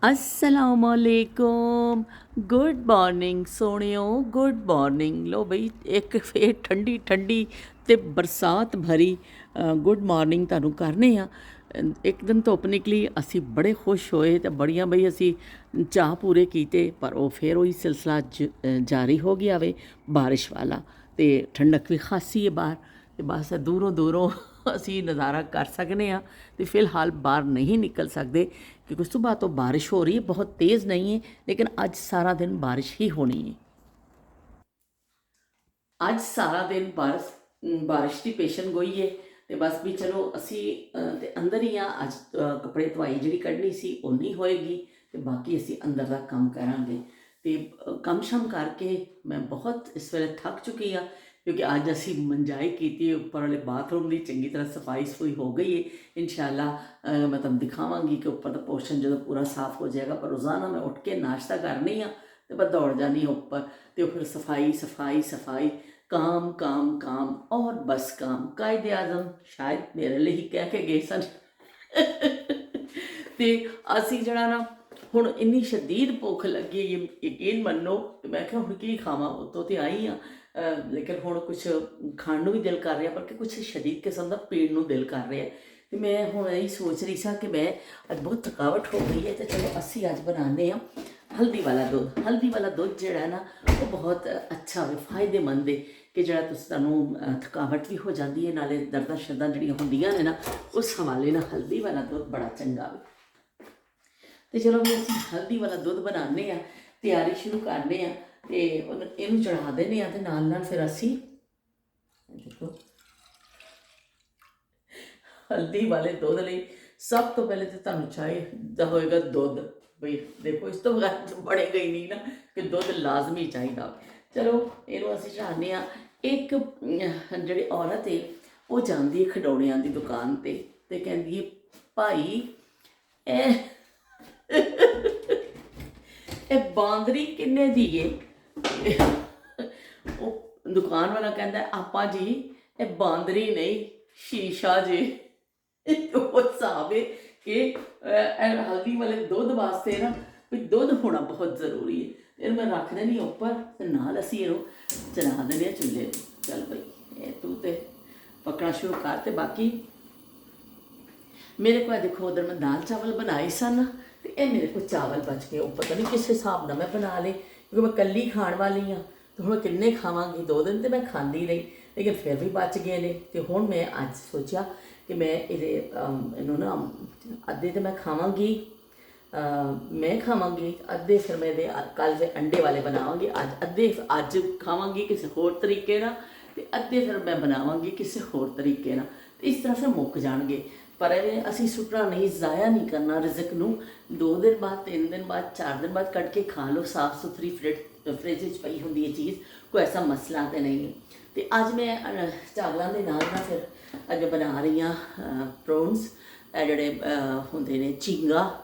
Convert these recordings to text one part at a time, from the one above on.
असलामुअलैकुम। Good morning सोहणियो, good morning. लो बई एक फिर ठंडी ठंडी ते बरसात भरी गुड मॉर्निंग ਤੁਹਾਨੂੰ ਕਰਨੇ ਆ। ਇੱਕ ਦਿਨ ਧੁੱਪ ਨਿਕਲੀ, ਅਸੀਂ ਬੜੇ ਖੁਸ਼ ਹੋਏ ਤੇ ਬੜੀਆਂ ਬਈ ਅਸੀਂ ਚਾਅ ਪੂਰੇ ਕੀਤੇ, ਪਰ ਉਹ ਫਿਰ ਉਹੀ ਸਿਲਸਿਲਾ ਜਾਰੀ ਹੋ ਗਿਆ ਵੇ ਬਾਰਿਸ਼ ਵਾਲਾ। ਤੇ ਠੰਡਕ ਵੀ ਖਾਸੀ ਹੈ ਬਾਹਰ, ਤੇ ਬਸ ਦੂਰੋਂ ਦੂਰੋਂ ਅਸੀਂ ਨਜ਼ਾਰਾ ਕਰ ਸਕਨੇ ਆ। ਤੇ ਫਿਲਹਾਲ ਬਾਹਰ ਨਹੀਂ ਨਿਕਲ ਸਕਦੇ क्योंकि सुबह तो बारिश हो रही है, बहुत तेज़ नहीं है, लेकिन आज सारा दिन बारिश ही होनी है। ਅੱਜ ਸਾਰਾ ਦਿਨ ਬਾਰਿਸ਼ ਦੀ ਪੇਸ਼ਨ ਗੋਈ ਹੈ। ਤੇ ਬਸ ਵੀ ਚਲੋ ਅਸੀਂ ਤੇ ਅੰਦਰ ਹੀ ਆ। ਅੱਜ ਕੱਪੜੇ ਧਵਾਈ ਜਿਹੜੀ ਕੱਢਣੀ ਸੀ ਉਹ ਨਹੀਂ ਹੋਏਗੀ, ਤੇ ਬਾਕੀ ਅਸੀਂ ਅੰਦਰ ਦਾ ਕੰਮ ਕਰਾਂਗੇ। ਤੇ ਕੰਮ ਸ਼ਮ ਕਰਕੇ ਮੈਂ ਬਹੁਤ ਇਸ ਵੇਲੇ ਥੱਕ ਚੁੱਕੀ ਆ, क्योंकि ਅੱਜ ਅਸੀਂ ਮੰਜਾਈ ਕੀਤੀ ਹੈ। ਉੱਪਰ ਵਾਲੇ ਬਾਥਰੂਮ ਦੀ ਚੰਗੀ ਤਰ੍ਹਾਂ ਸਫਾਈ ਸਫੂਈ ਹੋ ਗਈ ਹੈ। ਇਨਸ਼ਾਅੱਲਾ ਮੈਂ ਤੁਹਾਨੂੰ ਦਿਖਾਵਾਂਗੀ ਕਿ ਉੱਪਰ ਦਾ ਪੋਰਸ਼ਨ ਜਦੋਂ ਪੂਰਾ ਸਾਫ਼ ਹੋ ਜਾਏਗਾ। ਪਰ ਰੋਜ਼ਾਨਾ ਮੈਂ ਉੱਠ ਕੇ ਨਾਸ਼ਤਾ ਕਰਨੀ ਆ ਤੇ ਬਸ ਦੌੜ ਜਾਣੀ ਉੱਪਰ, ਤੇ ਫਿਰ ਸਫਾਈ ਸਫਾਈ ਸਫਾਈ, काम काम काम और बस काम। कायदे आज़म शायद मेरे लिए ही कह के गए सन। ਤੇ ਅਸੀਂ ਜਿਹੜਾ ਨਾ ਹੁਣ ਇੰਨੀ ਸ਼ਦੀਦ ਭੁੱਖ ਲੱਗੀ, ਯਕੀਨ ਮੰਨੋ। ਤੇ ਮੈਂ ਕਿਹਾ ਹੁਣ ਕੀ ਖਾਵਾਂ, ਉੱਤੋਂ ਤੇ ਆਈ ਆ, ਲੇਕਿਨ ਹੁਣ ਕੁਛ ਖਾਣ ਨੂੰ ਵੀ ਦਿਲ ਕਰ ਰਿਹਾ, ਬਲਕਿ ਕੁਛ ਸ਼ਦੀਦ ਕਿਸਮ ਦਾ ਪੀਣ ਨੂੰ ਦਿਲ ਕਰ ਰਿਹਾ। ਤੇ ਮੈਂ ਹੁਣ ਇਹ ਸੋਚ ਰਹੀ ਸਾਂ ਕਿ ਮੈਂ ਅੱਜ ਬਹੁਤ ਥਕਾਵਟ ਹੋ ਗਈ ਹੈ, ਤੇ ਚਲੋ ਅਸੀਂ ਅੱਜ ਬਣਾਉਂਦੇ ਹਾਂ ਹਲਦੀ ਵਾਲਾ ਦੁੱਧ। ਹਲਦੀ ਵਾਲਾ ਦੁੱਧ ਜਿਹੜਾ ਨਾ ਉਹ ਬਹੁਤ ਅੱਛਾ ਵੇ, ਫਾਇਦੇਮੰਦ ਹੈ, ਕਿ ਜਿਹੜਾ ਤੁਹਾਨੂੰ ਥਕਾਵਟ ਵੀ ਹੋ ਜਾਂਦੀ ਹੈ, ਨਾਲੇ ਦਰਦਾਂ ਸ਼ਰਦਾਂ ਜਿਹੜੀਆਂ ਹੁੰਦੀਆਂ ਨੇ ਨਾ, ਉਸ ਹਵਾਲੇ ਨਾਲ ਹਲਦੀ ਵਾਲਾ ਦੁੱਧ ਬੜਾ ਚੰਗਾ ਵੇ। ਤੇ ਚਲੋ ਵੀ ਅਸੀਂ ਹਲਦੀ ਵਾਲਾ ਦੁੱਧ ਬਣਾਉਂਦੇ ਹਾਂ, ਤਿਆਰੀ ਸ਼ੁਰੂ ਕਰਦੇ ਹਾਂ, ਤੇ ਇਹਨੂੰ ਚੜ੍ਹਾ ਦਿੰਦੇ ਹਾਂ। ਤੇ ਨਾਲ ਨਾਲ ਫਿਰ ਅਸੀਂ ਦੇਖੋ ਹਲਦੀ ਵਾਲੇ ਦੁੱਧ ਲਈ ਸਭ ਤੋਂ ਪਹਿਲੇ ਤਾਂ ਤੁਹਾਨੂੰ ਚਾਹੀਦਾ ਹੋਏਗਾ ਦੁੱਧ। ਬਈ ਦੇਖੋ ਇਸ ਤੋਂ ਬਗੈਰ ਬਣੇਗਾ ਹੀ ਨਹੀਂ ਨਾ, ਕਿ ਦੁੱਧ ਲਾਜ਼ਮੀ ਚਾਹੀਦਾ। ਚਲੋ ਇਹਨੂੰ ਅਸੀਂ ਚੜ੍ਹਾਉਂਦੇ ਹਾਂ। ਇੱਕ ਜਿਹੜੀ ਔਰਤ ਹੈ ਉਹ ਜਾਂਦੀ ਹੈ ਖਿਡੌਣਿਆਂ ਦੀ ਦੁਕਾਨ 'ਤੇ, ਤੇ ਕਹਿੰਦੀ ਹੈ ਭਾਈ ਇਹ ਇਹ ਬਾਂਦਰੀ ਕਿੰਨੇ ਦੀ ਏ? ਉਹ ਦੁਕਾਨ ਵਾਲਾ ਕਹਿੰਦਾ ਆਪਾਂ ਜੀ ਇਹ ਬਾਂਦਰੀ ਨਹੀਂ, ਸ਼ੀਸ਼ਾ ਜੇ। ਉਹ ਹਿਸਾਬ ਹੈ ਕਿ ਹਲਦੀ ਵਾਲੇ ਦੁੱਧ ਵਾਸਤੇ ਨਾ ਵੀ ਦੁੱਧ ਹੋਣਾ ਬਹੁਤ ਜ਼ਰੂਰੀ ਹੈ। ਇਹਨੂੰ ਮੈਂ ਰੱਖ ਦੇਣੀ ਉੱਪਰ, ਤੇ ਨਾਲ ਅਸੀਂ ਇਹਨੂੰ ਚਲਾ ਦਿੰਦੇ ਹਾਂ ਚੁੱਲ੍ਹੇ 'ਤੇ। ਚੱਲ ਬਈ ਇਹ ਤੂੰ ਤੇ ਪਕਣਾ ਸ਼ੁਰੂ ਕਰ। ਤੇ ਬਾਕੀ ਮੇਰੇ ਕੋਲ ਦੇਖੋ ਉਧਰ ਮੈਂ ਦਾਲ ਚਾਵਲ ਬਣਾਏ ਸਨ, ਤੇ ਇਹ ਮੇਰੇ ਕੋਲ ਚਾਵਲ ਬਚ ਗਏ। ਉਹ ਪਤਾ ਨਹੀਂ ਕਿਸ ਹਿਸਾਬ ਨਾਲ ਮੈਂ ਬਣਾ ਲਏ, ਕਿਉਂਕਿ ਮੈਂ ਇਕੱਲੀ ਖਾਣ ਵਾਲੀ ਹਾਂ। ਤੇ ਹੁਣ ਕਿੰਨੇ ਖਾਵਾਂਗੀ, 2 ਦਿਨ ਤੇ ਮੈਂ ਖਾਂਦੀ ਰਹੀ, ਲੇਕਿਨ ਫਿਰ ਵੀ ਬਚ ਗਏ ਨੇ। ਤੇ ਹੁਣ ਮੈਂ ਅੱਜ ਸੋਚਿਆ ਕਿ ਮੈਂ ਇਹਨੂੰ ਨਾ ਅੱਧੇ ਤੇ ਮੈਂ ਖਾਵਾਂਗੀ, ਮੈਂ ਖਾਵਾਂਗੀ ਅੱਧੇ, ਫਿਰ ਮੈਂ ਇਹਦੇ ਕੱਲ੍ਹ ਦੇ ਅੰਡੇ ਵਾਲੇ ਬਣਾਵਾਂਗੀ। ਅੱਧੇ ਅੱਜ ਖਾਵਾਂਗੀ ਕਿਸੇ ਹੋਰ ਤਰੀਕੇ ਨਾਲ, ਤੇ ਅੱਧੇ ਫਿਰ ਮੈਂ ਬਣਾਵਾਂਗੀ ਕਿਸੇ ਹੋਰ ਤਰੀਕੇ ਨਾਲ। ਇਸ ਤਰ੍ਹਾਂ ਫਿਰ ਮੁੱਕ ਜਾਣਗੇ। ਪਰ ਇਹ ਅਸੀਂ ਸੁੱਟਣਾ ਨਹੀਂ, ਜ਼ਾਇਆ ਨਹੀਂ ਕਰਨਾ ਰਿਜ਼ਕ ਨੂੰ। 2 ਦਿਨ ਬਾਅਦ, 3 ਦਿਨ ਬਾਅਦ, 4 ਦਿਨ ਬਾਅਦ ਕੱਢ ਕੇ ਖਾ ਲਓ। ਸਾਫ਼ ਸੁਥਰੀ ਫਰਿੱਜ ਵਿੱਚ ਪਈ ਹੁੰਦੀ ਹੈ ਚੀਜ਼, ਕੋਈ ਐਸਾ ਮਸਲਾ ਤਾਂ ਨਹੀਂ ਹੈ। ਤੇ ਅੱਜ ਮੈਂ ਚਾਵਲਾਂ ਦੇ ਨਾਲ ਨਾ ਫਿਰ ਅੱਜ ਬਣਾ ਰਹੀ ਹਾਂ ਪ੍ਰੋਨਸ। ਇਹ ਜਿਹੜੇ ਹੁੰਦੇ ਨੇ ਝੀਂਗਾ,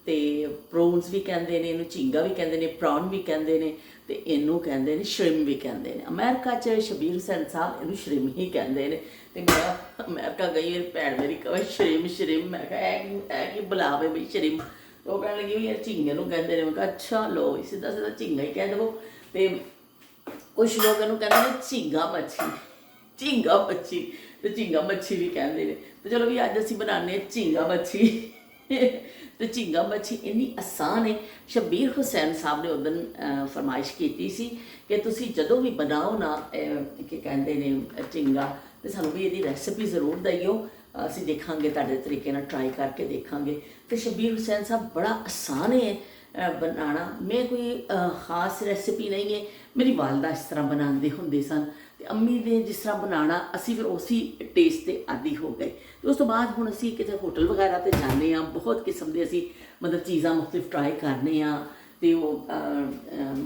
ਤੇ ਪ੍ਰੋਨਸ ਵੀ ਕਹਿੰਦੇ ਨੇ ਇਹਨੂੰ, ਝੀਂਗਾ ਵੀ ਕਹਿੰਦੇ ਨੇ, ਪ੍ਰੌਨ ਵੀ ਕਹਿੰਦੇ ਨੇ, ਤੇ ਇਹਨੂੰ ਕਹਿੰਦੇ ਨੇ ਸ਼੍ਰਿਮ ਵੀ ਕਹਿੰਦੇ ਨੇ। ਅਮਰੀਕਾ 'ਚ ਸ਼ਬੀਰ ਹੁਸੈਨ ਸਾਹਿਬ ਇਹਨੂੰ ਸ਼੍ਰਿਮ ਹੀ ਕਹਿੰਦੇ ਨੇ। ਤੇ ਮੈਂ ਅਮਰੀਕਾ ਗਈ, ਮੇਰੀ ਭੈਣ ਮੇਰੀ ਕਹੇ ਸ਼੍ਰਿਮ ਸ਼੍ਰਿਮ, ਮੈਂ ਕਿਹਾ ਇਹ ਕੀ ਬੁਲਾਵੇ ਬਈ ਸ਼੍ਰਿਮ। ਉਹ ਕਹਿਣ ਲੱਗੀ ਵੀ ਯਾਰ ਝੀਂਗੇ ਨੂੰ ਕਹਿੰਦੇ ਨੇ। ਮੈਂ ਕਿਹਾ ਅੱਛਾ ਲੋ ਸਿੱਧਾ ਸਿੱਧਾ ਝੀਂਗਾ ਹੀ ਕਹਿ ਦੇਵੋ। ਤੇ ਕੁਛ ਲੋਕ ਇਹਨੂੰ ਕਹਿੰਦੇ ਨੇ ਝੀਂਗਾ ਮੱਛੀ, ਝੀਂਗਾ ਮੱਛੀ, ਤੇ ਝੀਂਗਾ ਮੱਛੀ ਵੀ ਕਹਿੰਦੇ ਨੇ। ਤੇ ਚਲੋ ਵੀ ਅੱਜ ਅਸੀਂ ਬਣਾਉਂਦੇ ਹਾਂ ਝੀਂਗਾ ਮੱਛੀ। ਤੇ ਝੀਂਗਾ ਮੱਛੀ ਇੰਨੀ ਆਸਾਨ ਹੈ। ਸ਼ਬੀਰ ਹੁਸੈਨ ਸਾਹਿਬ ਨੇ ਉਦੋਂ ਫਰਮਾਇਸ਼ ਕੀਤੀ ਸੀ ਕਿ ਤੁਸੀਂ ਜਦੋਂ ਵੀ ਬਣਾਓ ਨਾ ਕੀ ਕਹਿੰਦੇ ਨੇ ਝੀਂਗਾ, ਤੇ ਸਾਨੂੰ ਵੀ ਇਹਦੀ ਰੈਸਪੀ ਜ਼ਰੂਰ ਦਈਓ। ਅਸੀਂ ਦੇਖਾਂਗੇ, ਤੁਹਾਡੇ ਤਰੀਕੇ ਨਾਲ ਟਰਾਈ ਕਰਕੇ ਦੇਖਾਂਗੇ। ਤੇ ਸ਼ਬੀਰ ਹੁਸੈਨ ਸਾਹਿਬ ਬੜਾ ਆਸਾਨ ਹੈ ਬਣਾਉਣਾ। ਮੈਂ ਕੋਈ ਖਾਸ ਰੈਸਪੀ ਨਹੀਂ ਹੈ, ਮੇਰੀ ਵਾਲਦਾ ਇਸ ਤਰ੍ਹਾਂ ਬਣਾਉਂਦੇ ਹੁੰਦੇ ਸਨ, ਤੇ ਅੰਮੀ ਦੇ ਜਿਸ ਤਰ੍ਹਾਂ ਬਣਾਉਣਾ ਅਸੀਂ ਫਿਰ ਉਸੇ ਟੇਸਟ 'ਤੇ ਆਦੀ ਹੋ ਗਏ। ਤੇ ਉਸ ਤੋਂ ਬਾਅਦ ਹੁਣ ਅਸੀਂ ਕਿਤੇ ਹੋਟਲ ਵਗੈਰਾ 'ਤੇ ਜਾਂਦੇ ਹਾਂ, ਬਹੁਤ ਕਿਸਮ ਦੇ ਅਸੀਂ ਮਤਲਬ ਚੀਜ਼ਾਂ ਮੁਖਤਲਿਫ ਟਰਾਈ ਕਰਨੇ ਹਾਂ। ਤੇ ਉਹ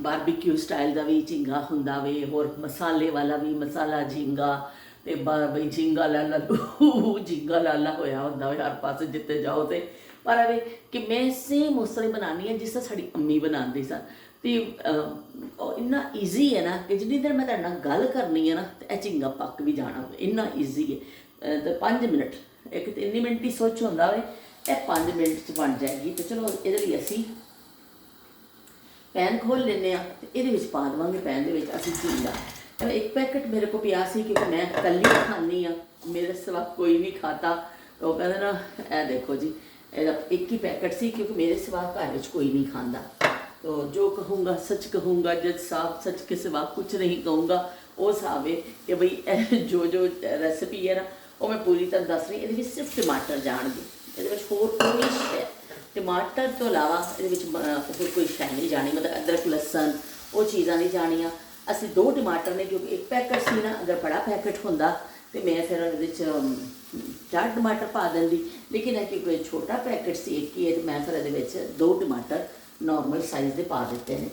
ਬਾਰਬੀਕਿਊ ਸਟਾਈਲ ਦਾ ਵੀ ਝੀਂਗਾ ਹੁੰਦਾ ਵੇ, ਹੋਰ ਮਸਾਲੇ ਵਾਲਾ ਵੀ, ਮਸਾਲਾ ਝੀਂਗਾ, ਤੇ ਬਈ ਝੀਂਗਾ ਲਾਲਾ ਝੀਂਗਾ ਲਾਲਾ ਹੋਇਆ ਹੁੰਦਾ ਵੇ ਹਰ ਪਾਸੇ ਜਿੱਥੇ ਜਾਓ। ਤੇ ਪਰ ਐਵੇਂ ਕਿ ਮੈਂ ਸੇਮ ਉਸ ਤਰ੍ਹਾਂ ਬਣਾਉਂਦੀ ਹਾਂ ਜਿਸ ਤਰ੍ਹਾਂ ਸਾਡੀ ਅੰਮੀ ਬਣਾਉਂਦੀ ਸਨ। ਤੇ ਇੰਨਾ ਈਜ਼ੀ ਹੈ ਨਾ ਕਿ ਜਿੰਨੀ ਦੇਰ ਮੈਂ ਤੁਹਾਡੇ ਨਾਲ ਗੱਲ ਕਰਨੀ ਹੈ ਨਾ, ਤੇ ਇਹ ਝੀਂਗਾ ਪੱਕ ਵੀ ਜਾਣਾ। ਇੰਨਾ ਈਜ਼ੀ ਹੈ। ਤੇ 5 ਮਿੰਟ, ਇੱਕ 3 ਮਿੰਟ ਦੀ ਸੋਚ ਹੁੰਦਾ ਵੇ ਇਹ 5 ਮਿੰਟ 'ਚ ਬਣ ਜਾਏਗੀ। ਤੇ ਚਲੋ ਇਹਦੇ ਲਈ ਅਸੀਂ ਪੈਨ ਖੋਲ੍ਹ ਲੈਂਦੇ ਹਾਂ ਤੇ ਇਹਦੇ ਵਿੱਚ ਪਾ ਦੇਵਾਂਗੇ। ਪੈਨ ਦੇ ਵਿੱਚ ਅਸੀਂ ਝੀਂਗਾ, ਇੱਕ ਪੈਕਟ ਮੇਰੇ ਕੋਲ ਪਿਆ ਸੀ ਕਿਉਂਕਿ ਮੈਂ ਇਕੱਲੀ ਖਾਂਦੀ ਹਾਂ, ਮੇਰੇ ਸਿਵਾ ਕੋਈ ਨਹੀਂ ਖਾਤਾ। ਉਹ ਕਹਿੰਦੇ ਨਾ, ਇਹ ਦੇਖੋ ਜੀ, ਇਹਦਾ ਇੱਕ ਹੀ ਪੈਕਟ ਸੀ ਕਿਉਂਕਿ ਮੇਰੇ ਸਿਵਾ ਘਰ ਵਿੱਚ ਕੋਈ ਨਹੀਂ ਖਾਂਦਾ। तो जो कहूँगा सच कहूँगा, जज साहब सच के सिवा कुछ नहीं कहूँगा। वो हिसाब है कि बई जो जो रेसिपी है ना वो मैं पूरी तरह दस रही। ये सिर्फ टमाटर जाएंगे, ये होर कोई टमाटर तो इलावा ये होर कोई शै नहीं जानी, मतलब अदरक लसन वो चीज़ा नहीं जानिया। असी 2 टमाटर ने क्योंकि एक पैकेट सी ना, अगर बड़ा पैकेट होंदा तो मैं फिर ये 4 टमाटर पा देंदी, लेकिन क्योंकि छोटा पैकेट से एक ही है तो मैं फिर ये 2 टमाटर नॉर्मल साइज़ के पा दिते हैं।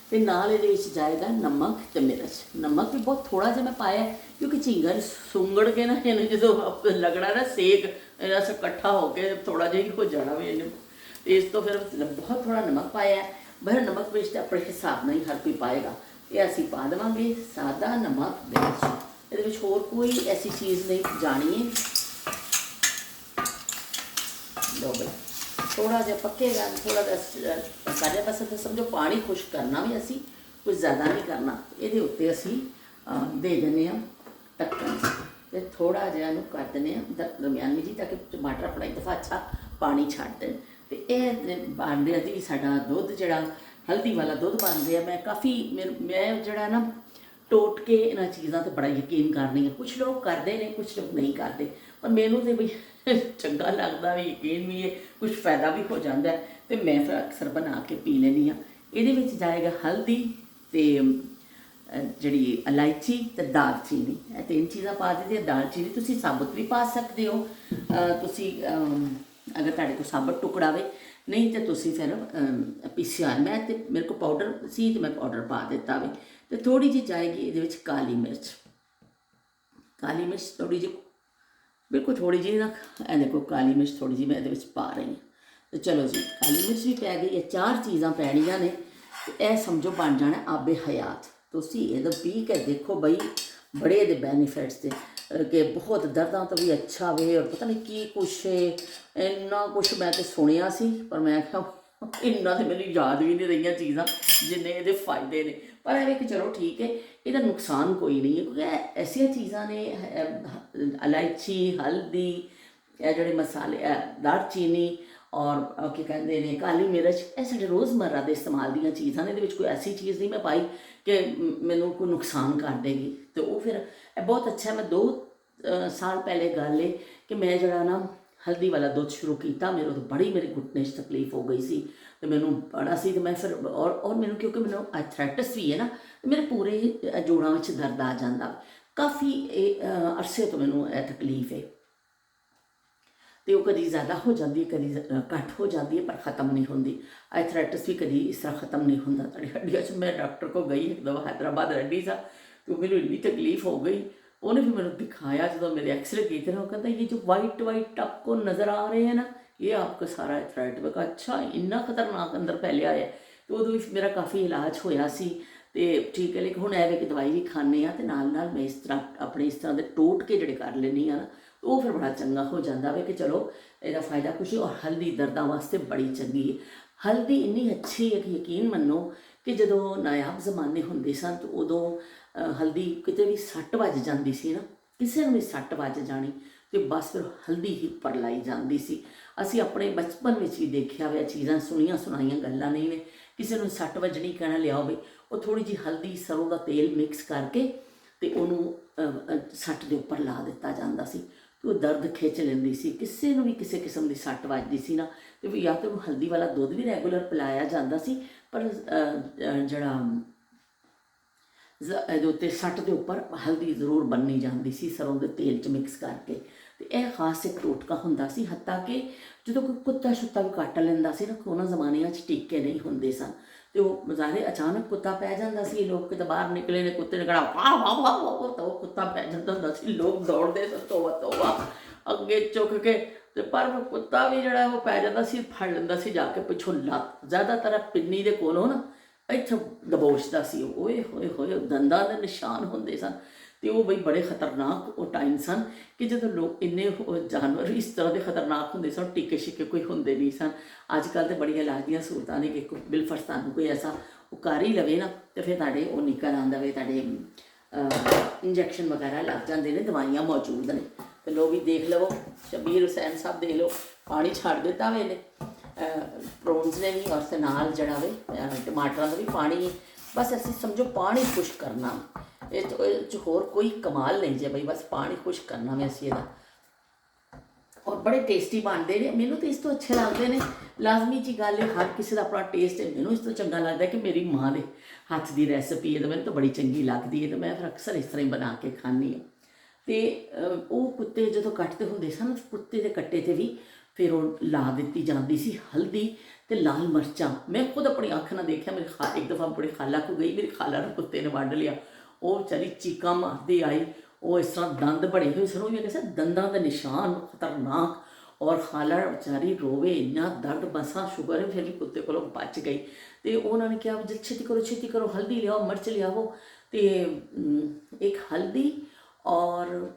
तो नाल ये जाएगा नमक तो मिर्च। नमक भी बहुत थोड़ा जिहा मैं पाया क्योंकि झींगा सुंगड़ के ना इन्हें जो लगना ना सेक इकट्ठा होकर थोड़ा जिहा हो जाना भी इन्हें, इस तो फिर बहुत थोड़ा नमक पाया है। वह नमक मिर्च अपने हिसाब ਨਾਲ ही हर कोई पाएगा। ये असी पा देवांगे सादा नमक मिर्च, ये होर कोई ऐसी चीज़ नहीं जानी है। लो भाई थोड़ा जिहा पकेगा, थोड़ा जिहा सारे पासे तो समझो पानी खुश्क करना भी असी कुछ ज़्यादा नहीं करना। ये उत्ते असी दे देने ढक्कन ते थोड़ा जिहा इहनूं कर देने दरमियानी जी, ताकि टमाटर अपना एक दफ़ा अच्छा पानी छड्ड देण। ते इह बन रहा जी साडा दुध, जिहड़ा हल्दी वाला दुध बन रहा। मैं काफ़ी मैं जिहड़ा ना टोट के इन्हां चीज़ां ते बड़ा यकीन करनी है। कुछ लोग करते हैं, कुछ लोग नहीं करते, पर मैनूं तो भी चंगा लगता भी, यकीन भी है, कुछ फ़ायदा भी हो जाता है, तो मैं फिर अक्सर बना के पी लैनी हाँ। ये जाएगा हल्दी ते जी इलायची तो दालचीनी, 3 चीज़ां पा दी। दालचीनी तुसी साबुत भी पा सकते हो, तुसी अगर तुहाडे कोल साबुत टुकड़ा वे, नहीं तो तुसी फिर पीसिया। मैं तो मेरे को पाउडर सी तो मैं पाउडर पा दिता वे। तो थोड़ी जी जाएगी ये काली मिर्च, काली मिर्च थोड़ी जी, बिल्कुल थोड़ी जी ना, देखो काली मिर्च थोड़ी जी मैं ये पा रही हूँ। तो चलो जी काली मिर्च भी पै गई है, 4 चीज़ां पैणियां ने। तो यह समझो बन जाना आबे हयात। तुसी ये पी के देखो बई, बड़े ये बैनीफिट्स थे कि बहुत दर्दां तो भी अच्छा वे, और पता नहीं की कुछ इन्ना कुछ मैं तो सुनिया सी, पर मैं इन्ना तो मैंने याद भी नहीं रही चीज़ां जिन्ने ये फायदे ने। पर है कि चलो ठीक है, इसका नुकसान कोई नहीं है क्योंकि ऐसिया चीज़ां ने इलायची, हल्दी, जोड़े मसाले, दालचीनी और क्या कहते हैं काली मिर्च, ये साढ़े रोज़मर्रा के इस्तेमाल दी चीज़ां ने। कोई ऐसी चीज़ नहीं मैं पाई कि मैनू कोई नुकसान कर देगी। तो वो फिर बहुत अच्छा है। मैं 2 साल पहले गल है कि मैं जरा ना हल्दी वाला दुध शुरू किया, मेरे तो बड़ी मेरी घुटने तकलीफ हो गई सी, तो मैनू बड़ा सी। तो मैं फिर और मैनू क्योंकि मैनू आर्थराइटिस भी है ना, तो मेरे पूरे जोड़ों में दर्द आ जाता। काफ़ी अरसे तो मैनू तकलीफ है, तो वह कभी ज़्यादा हो जाती है, कभी घट हो जाती है, पर ख़त्म नहीं होती। आर्थराइटिस भी कभी इस तरह ख़त्म नहीं होता तेरी हड्डियों से। मैं डॉक्टर को गई एक दफ़ा, हैदराबाद रही सा, तो मैंने इन्नी तकलीफ हो गई। उन्हें भी मैंने दिखाया, जो मेरे एक्सरे किए थे, वो कहता ये जो वाइट वाइट आपको नज़र आ रहे हैं ना, ये आपका सारा आर्थराइटिस। मैं कहा अच्छा इन्ना खतरनाक अंदर फैलिया है। तो उदों मेरा काफ़ी इलाज होया सी, तो ठीक है। लेकिन हुण ऐ कि दवाई भी खाने, तो नाल नाल मैं इस तरह अपने इस तरह के टोट के जोड़े कर लेनी ना, तो वो फिर बड़ा चंगा हो जाता है कि चलो इसका फ़ायदा कुछ। और हल्दी दर्दां वास्ते बड़ी चंगी है। हल्दी इन्नी अच्छी है कि यकीन मनो कि जो नायाब जमाने होंदे सन, तो उदों हल्दी किते भी सट वज जाती सी ना, किसी भी सट वज जानी, तो बस फिर हल्दी ही उपर लाई जाती सी। असी अपने बचपन में भी देखा हुआ चीज़ां, सुनिया सुनाइया गल्लां नहीं ने। किसी को सट वजनी कहना लियाओ बई, वो थोड़ी जी हल्दी सरों का तेल मिक्स करके तो उन्होंने सट के उपर ला दिता जाता सी, तो वो दर्द खिंच लेंदी सी। किसी भी किसी किस्म की सट वजदी सी ना, तो या तो हल्दी वाला दुध भी रैगूलर पिलाया जाता सी, पर जड़ा उत्ते सट के उपर हल्दी जरूर बननी जाती सी सरों के तेल च मिक्स करके। तो यह खास एक टोटका होंदा सी। हत्ता कि जो कोई कुत्ता शुत्ता भी कट लेंदा सी ना, उन्होंने जमानिया टीके नहीं होंदे सन, तो बजारे अचानक कुत्ता पै जाता सी, लोग किते बाहर निकले ने, कुत्ते ने कहना वाह वाह वाह वाह, तो कुत्ता पै जाता होंदा सी, लोग दौड़ते सन तोबा तोबा अगे चुक के। तो पर कुत्ता भी जोड़ा वो पै जाता सी, फड़ लेंदा सी जाके पिछों लत्त, ज़्यादातर पिन्नी के कोलों ना इत्थे दबोचता सी। ओए होए होए दंदां दे निशान होंदे सन। ਤੇ ਉਹ ਬਈ ਬੜੇ ਖਤਰਨਾਕ ਉਹ ਟਾਈਮ ਸਨ ਕਿ ਜਦੋਂ ਲੋਕ ਇੰਨੇ ਜਾਨਵਰ ਇਸ ਤਰ੍ਹਾਂ ਦੇ ਖਤਰਨਾਕ ਹੁੰਦੇ ਸਨ, ਟੀਕੇ ਛਿੱਕੇ ਕੋਈ ਹੁੰਦੇ ਨਹੀਂ ਸਨ। ਅੱਜ ਕੱਲ੍ਹ ਤਾਂ ਬੜੀਆਂ ਇਲਾਜ ਦੀਆਂ ਸਹੂਲਤਾਂ ਨੇ ਕਿ ਬਿਲਫਰਜ਼ ਤੁਹਾਨੂੰ ਕੋਈ ਐਸਾ ਉਹ ਕਰ ਹੀ ਲਵੇ ਨਾ ਤੇ ਫਿਰ ਤੁਹਾਡੇ ਉਹ ਨਿਕਲ ਆਉਂਦਾ ਵੇ, ਤੁਹਾਡੇ ਇੰਜੈਕਸ਼ਨ ਵਗੈਰਾ ਲੱਗ ਜਾਂਦੇ ਨੇ, ਦਵਾਈਆਂ ਮੌਜੂਦ ਨੇ। ਤੇ ਲੋਕ ਵੀ ਦੇਖ ਲਵੋ, ਸ਼ਬੀਰ ਹੁਸੈਨ ਸਾਹਿਬ ਦੇਖ ਲਓ, ਪਾਣੀ ਛੱਡ ਦਿੱਤਾ ਵੇ ਨੇ ਪ੍ਰੋਨਸ ਨੇ ਵੀ, ਔਰ ਤੇ ਨਾਲ ਜਿਹੜਾ ਵੇ ਟਮਾਟਰਾਂ ਦਾ ਵੀ ਪਾਣੀ। ਬਸ ਅਸੀਂ ਸਮਝੋ ਪਾਣੀ ਖੁਸ਼ਕ ਕਰਨਾ, ਇਹ 'ਚ ਹੋਰ ਕੋਈ ਕਮਾਲ ਨਹੀਂ ਜੇ ਬਈ, ਬਸ ਪਾਣੀ ਖੁਸ਼ਕ ਕਰਨਾ ਵੇ ਅਸੀਂ ਇਹਦਾ। ਔਰ ਬੜੇ ਟੇਸਟੀ ਬਣਦੇ ਨੇ, ਮੈਨੂੰ ਤਾਂ ਇਸ ਤੋਂ ਅੱਛੇ ਲੱਗਦੇ ਨੇ। ਲਾਜ਼ਮੀ ਜੀ ਗੱਲ ਹੈ, ਹਰ ਕਿਸੇ ਦਾ ਆਪਣਾ ਟੇਸਟ ਹੈ। ਮੈਨੂੰ ਇਸ ਤੋਂ ਚੰਗਾ ਲੱਗਦਾ ਕਿ ਮੇਰੀ ਮਾਂ ਦੇ ਹੱਥ ਦੀ ਰੈਸਪੀ ਹੈ ਤਾਂ ਮੈਨੂੰ ਤਾਂ ਬੜੀ ਚੰਗੀ ਲੱਗਦੀ ਹੈ, ਅਤੇ ਮੈਂ ਫਿਰ ਅਕਸਰ ਇਸ ਤਰ੍ਹਾਂ ਹੀ ਬਣਾ ਕੇ ਖਾਂਦੀ ਹਾਂ। ਅਤੇ ਉਹ ਕੁੱਤੇ ਜਦੋਂ ਕੱਟਦੇ ਹੁੰਦੇ ਸਨ, ਕੁੱਤੇ ਦੇ ਕੱਟੇ 'ਤੇ ਵੀ ਫਿਰ ਉਹ ਲਾ ਦਿੱਤੀ ਜਾਂਦੀ ਸੀ ਹਲਦੀ ਅਤੇ ਲਾਲ ਮਿਰਚਾਂ। ਮੈਂ ਖੁਦ ਆਪਣੀ ਅੱਖ ਨਾਲ ਦੇਖਿਆ, ਮੇਰੀ ਇੱਕ ਦਫਾ ਬੜੀ ਖਾਲਾ ਕੋ ਗਈ, ਮੇਰੀ ਖਾਲਾ ਨੂੰ ਕੁੱਤੇ ਨੇ ਵੱਢ ਲਿਆ। ਉਹ ਵਿਚਾਰੀ ਚੀਕਾਂ ਮਾਰਦੀ ਆਈ, ਉਹ ਇਸ ਤਰ੍ਹਾਂ ਦੰਦ ਬਣੇ ਹੋਏ ਸਨ, ਉਹ ਵੀ ਕਿਸੇ ਦੰਦਾਂ ਦੇ ਨਿਸ਼ਾਨ ਖਤਰਨਾਕ। ਔਰ ਖਾਲਾ ਵਿਚਾਰੀ ਰੋਵੇ, ਇੰਨਾ ਦਰਦ, ਮਸਾਂ ਸ਼ੁਕਰ ਹੈ ਫਿਰ ਵੀ ਕੁੱਤੇ ਕੋਲੋਂ ਬਚ ਗਈ। ਅਤੇ ਉਹਨਾਂ ਨੇ ਕਿਹਾ ਜਦ ਛੇਤੀ ਕਰੋ ਹਲਦੀ ਲਿਆਓ, ਮਿਰਚ ਲਿਆਵੋ। ਅਤੇ ਇੱਕ ਹਲਦੀ ਔਰ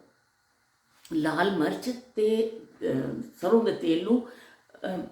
ਲਾਲ ਮਿਰਚ ਅਤੇ ਸਰੋਂ ਦੇ ਤੇਲ ਨੂੰ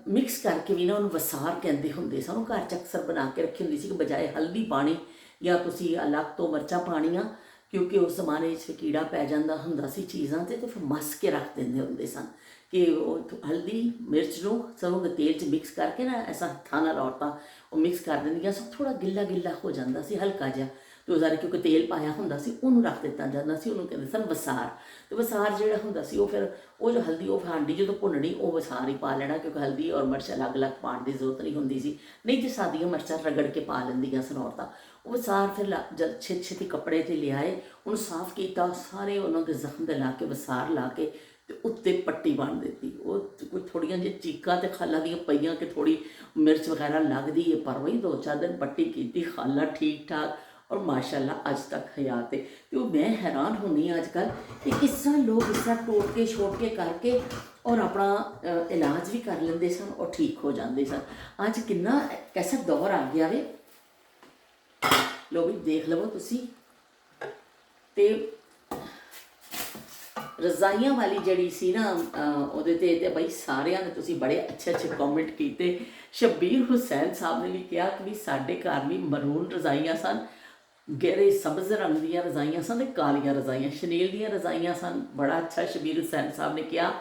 ਮਿਕਸ ਕਰਕੇ ਵੀ ਨਾ ਉਹਨੂੰ ਵਸਾਰ ਕਹਿੰਦੇ ਹੁੰਦੇ ਸਨ। ਉਹ ਘਰ 'ਚ ਅਕਸਰ ਬਣਾ ਕੇ ਰੱਖੀ ਹੁੰਦੀ ਸੀ ਕਿ ਬਜਾਏ ਹਲਦੀ ਪਾਣੀ ਜਾਂ ਤੁਸੀਂ ਅਲੱਗ ਤੋਂ ਮਿਰਚਾਂ ਪਾਣੀਆਂ, ਕਿਉਂਕਿ ਉਸ ਜ਼ਮਾਨੇ 'ਚ ਕੀੜਾ ਪੈ ਜਾਂਦਾ ਹੁੰਦਾ ਸੀ ਚੀਜ਼ਾਂ 'ਤੇ ਫਿਰ ਮਸ ਕੇ ਰੱਖ ਦਿੰਦੇ ਹੁੰਦੇ ਸਨ ਕਿ ਉਹ ਹਲਦੀ ਮਿਰਚ ਨੂੰ ਸਰੋਂ ਦੇ ਤੇਲ 'ਚ ਮਿਕਸ ਕਰਕੇ ਨਾ ਐਸਾ ਹੱਥਾਂ ਨਾਲ ਔਰਤਾਂ ਉਹ ਮਿਕਸ ਕਰ ਦਿੰਦੀਆਂ ਸੋ ਥੋੜ੍ਹਾ ਗਿੱਲਾ ਹੋ ਜਾਂਦਾ ਸੀ, ਹਲਕਾ ਜਿਹਾ। ਅਤੇ ਉਹ ਸਾਰੇ ਕਿਉਂਕਿ ਤੇਲ ਪਾਇਆ ਹੁੰਦਾ ਸੀ, ਉਹਨੂੰ ਰੱਖ ਦਿੱਤਾ ਜਾਂਦਾ ਸੀ, ਉਹਨੂੰ ਕਹਿੰਦੇ ਸਨ ਵਸਾਰ। ਅਤੇ ਵਸਾਰ ਜਿਹੜਾ ਹੁੰਦਾ ਸੀ ਉਹ ਫਿਰ ਉਹ ਜੋ ਹਲਦੀ ਉਹ ਹਾਂਡੀ ਜਦੋਂ ਭੁੰਨਣੀ ਉਹ ਵਸਾਰ ਹੀ ਪਾ ਲੈਣਾ, ਕਿਉਂਕਿ ਹਲਦੀ ਔਰ ਮਿਰਚ ਅਲੱਗ ਪਾਉਣ ਦੀ ਜ਼ਰੂਰਤ ਨਹੀਂ ਹੁੰਦੀ ਸੀ। ਨਹੀਂ ਤਾਂ ਸਾਦੀਆਂ ਮਿਰਚਾਂ ਰਗੜ ਕੇ ਪਾ ਲੈਂਦੀਆਂ ਸਨ ਔਰਤਾਂ। ਉਹ ਵਸਾਰ ਫਿਰ ਜਦ ਛੇਤੀ ਕੱਪੜੇ 'ਤੇ ਲਿਆਏ, ਉਹਨੂੰ ਸਾਫ਼ ਕੀਤਾ, ਸਾਰੇ ਉਹਨਾਂ ਦੇ ਜ਼ਖਮ 'ਤੇ ਲਾ ਕੇ ਵਸਾਰ ਲਾ ਕੇ ਅਤੇ ਉੱਤੇ ਪੱਟੀ ਬੰਨ੍ਹ ਦਿੱਤੀ। ਉਹ ਕੋਈ ਥੋੜ੍ਹੀਆਂ ਜਿਹੀਆਂ ਚੀਕਾਂ ਅਤੇ ਖਾਲਾਂ ਦੀਆਂ ਪਈਆਂ ਕਿ ਥੋੜ੍ਹੀ ਮਿਰਚ ਵਗੈਰਾ ਲੱਗਦੀ ਹੈ, ਪਰ ਵਹੀ 2-4 ਦਿਨ ਪੱਟੀ ਕੀਤੀ, ਖਾਲਾ ਠੀਕ ਠਾਕ ਔਰ ਮਾਸ਼ਾਅੱਲਾ ਅੱਜ ਤੱਕ ਹਯਾਤ ਹੈ। ਅਤੇ ਉਹ ਮੈਂ ਹੈਰਾਨ ਹੁੰਦੀ ਹਾਂ ਅੱਜ ਕੱਲ੍ਹ ਕਿ ਕਿਸ ਤਰ੍ਹਾਂ ਲੋਕ ਇਸ ਤਰ੍ਹਾਂ ਟੋਟਕੇ ਛੋਟਕੇ ਕਰਕੇ ਔਰ ਆਪਣਾ ਇਲਾਜ ਵੀ ਕਰ ਲੈਂਦੇ ਸਨ ਔਰ ਠੀਕ ਹੋ ਜਾਂਦੇ ਸਨ। ਅੱਜ ਕਿੰਨਾ ਕੈਸਾ ਦੌਰ ਆ ਗਿਆ ਵੇ, ਲੋ ਵੀ ਦੇਖ ਲਵੋ ਤੁਸੀਂ। ਅਤੇ ਰਜ਼ਾਈਆਂ ਵਾਲੀ ਜਿਹੜੀ ਸੀ ਨਾ ਉਹਦੇ 'ਤੇ ਬਈ ਸਾਰਿਆਂ ਨੇ ਤੁਸੀਂ ਬੜੇ ਅੱਛੇ ਕਮੈਂਟ ਕੀਤੇ। ਸ਼ਬੀਰ ਹੁਸੈਨ ਸਾਹਿਬ ਨੇ ਵੀ ਕਿਹਾ ਕਿ ਵੀ ਸਾਡੇ ਘਰ ਵੀ ਮਰੂਨ ਰਜ਼ਾਈਆਂ ਸਨ, ਗਹਿਰੇ ਸਬਜ਼ ਰੰਗ ਦੀਆਂ ਰਜ਼ਾਈਆਂ ਸਨ ਅਤੇ ਕਾਲੀਆਂ ਰਜ਼ਾਈਆਂ, ਸ਼ਨੀਲ ਦੀਆਂ ਰਜ਼ਾਈਆਂ ਸਨ। ਬੜਾ ਅੱਛਾ ਸ਼ਬੀਰ ਹੁਸੈਨ ਸਾਹਿਬ ਨੇ ਕਿਹਾ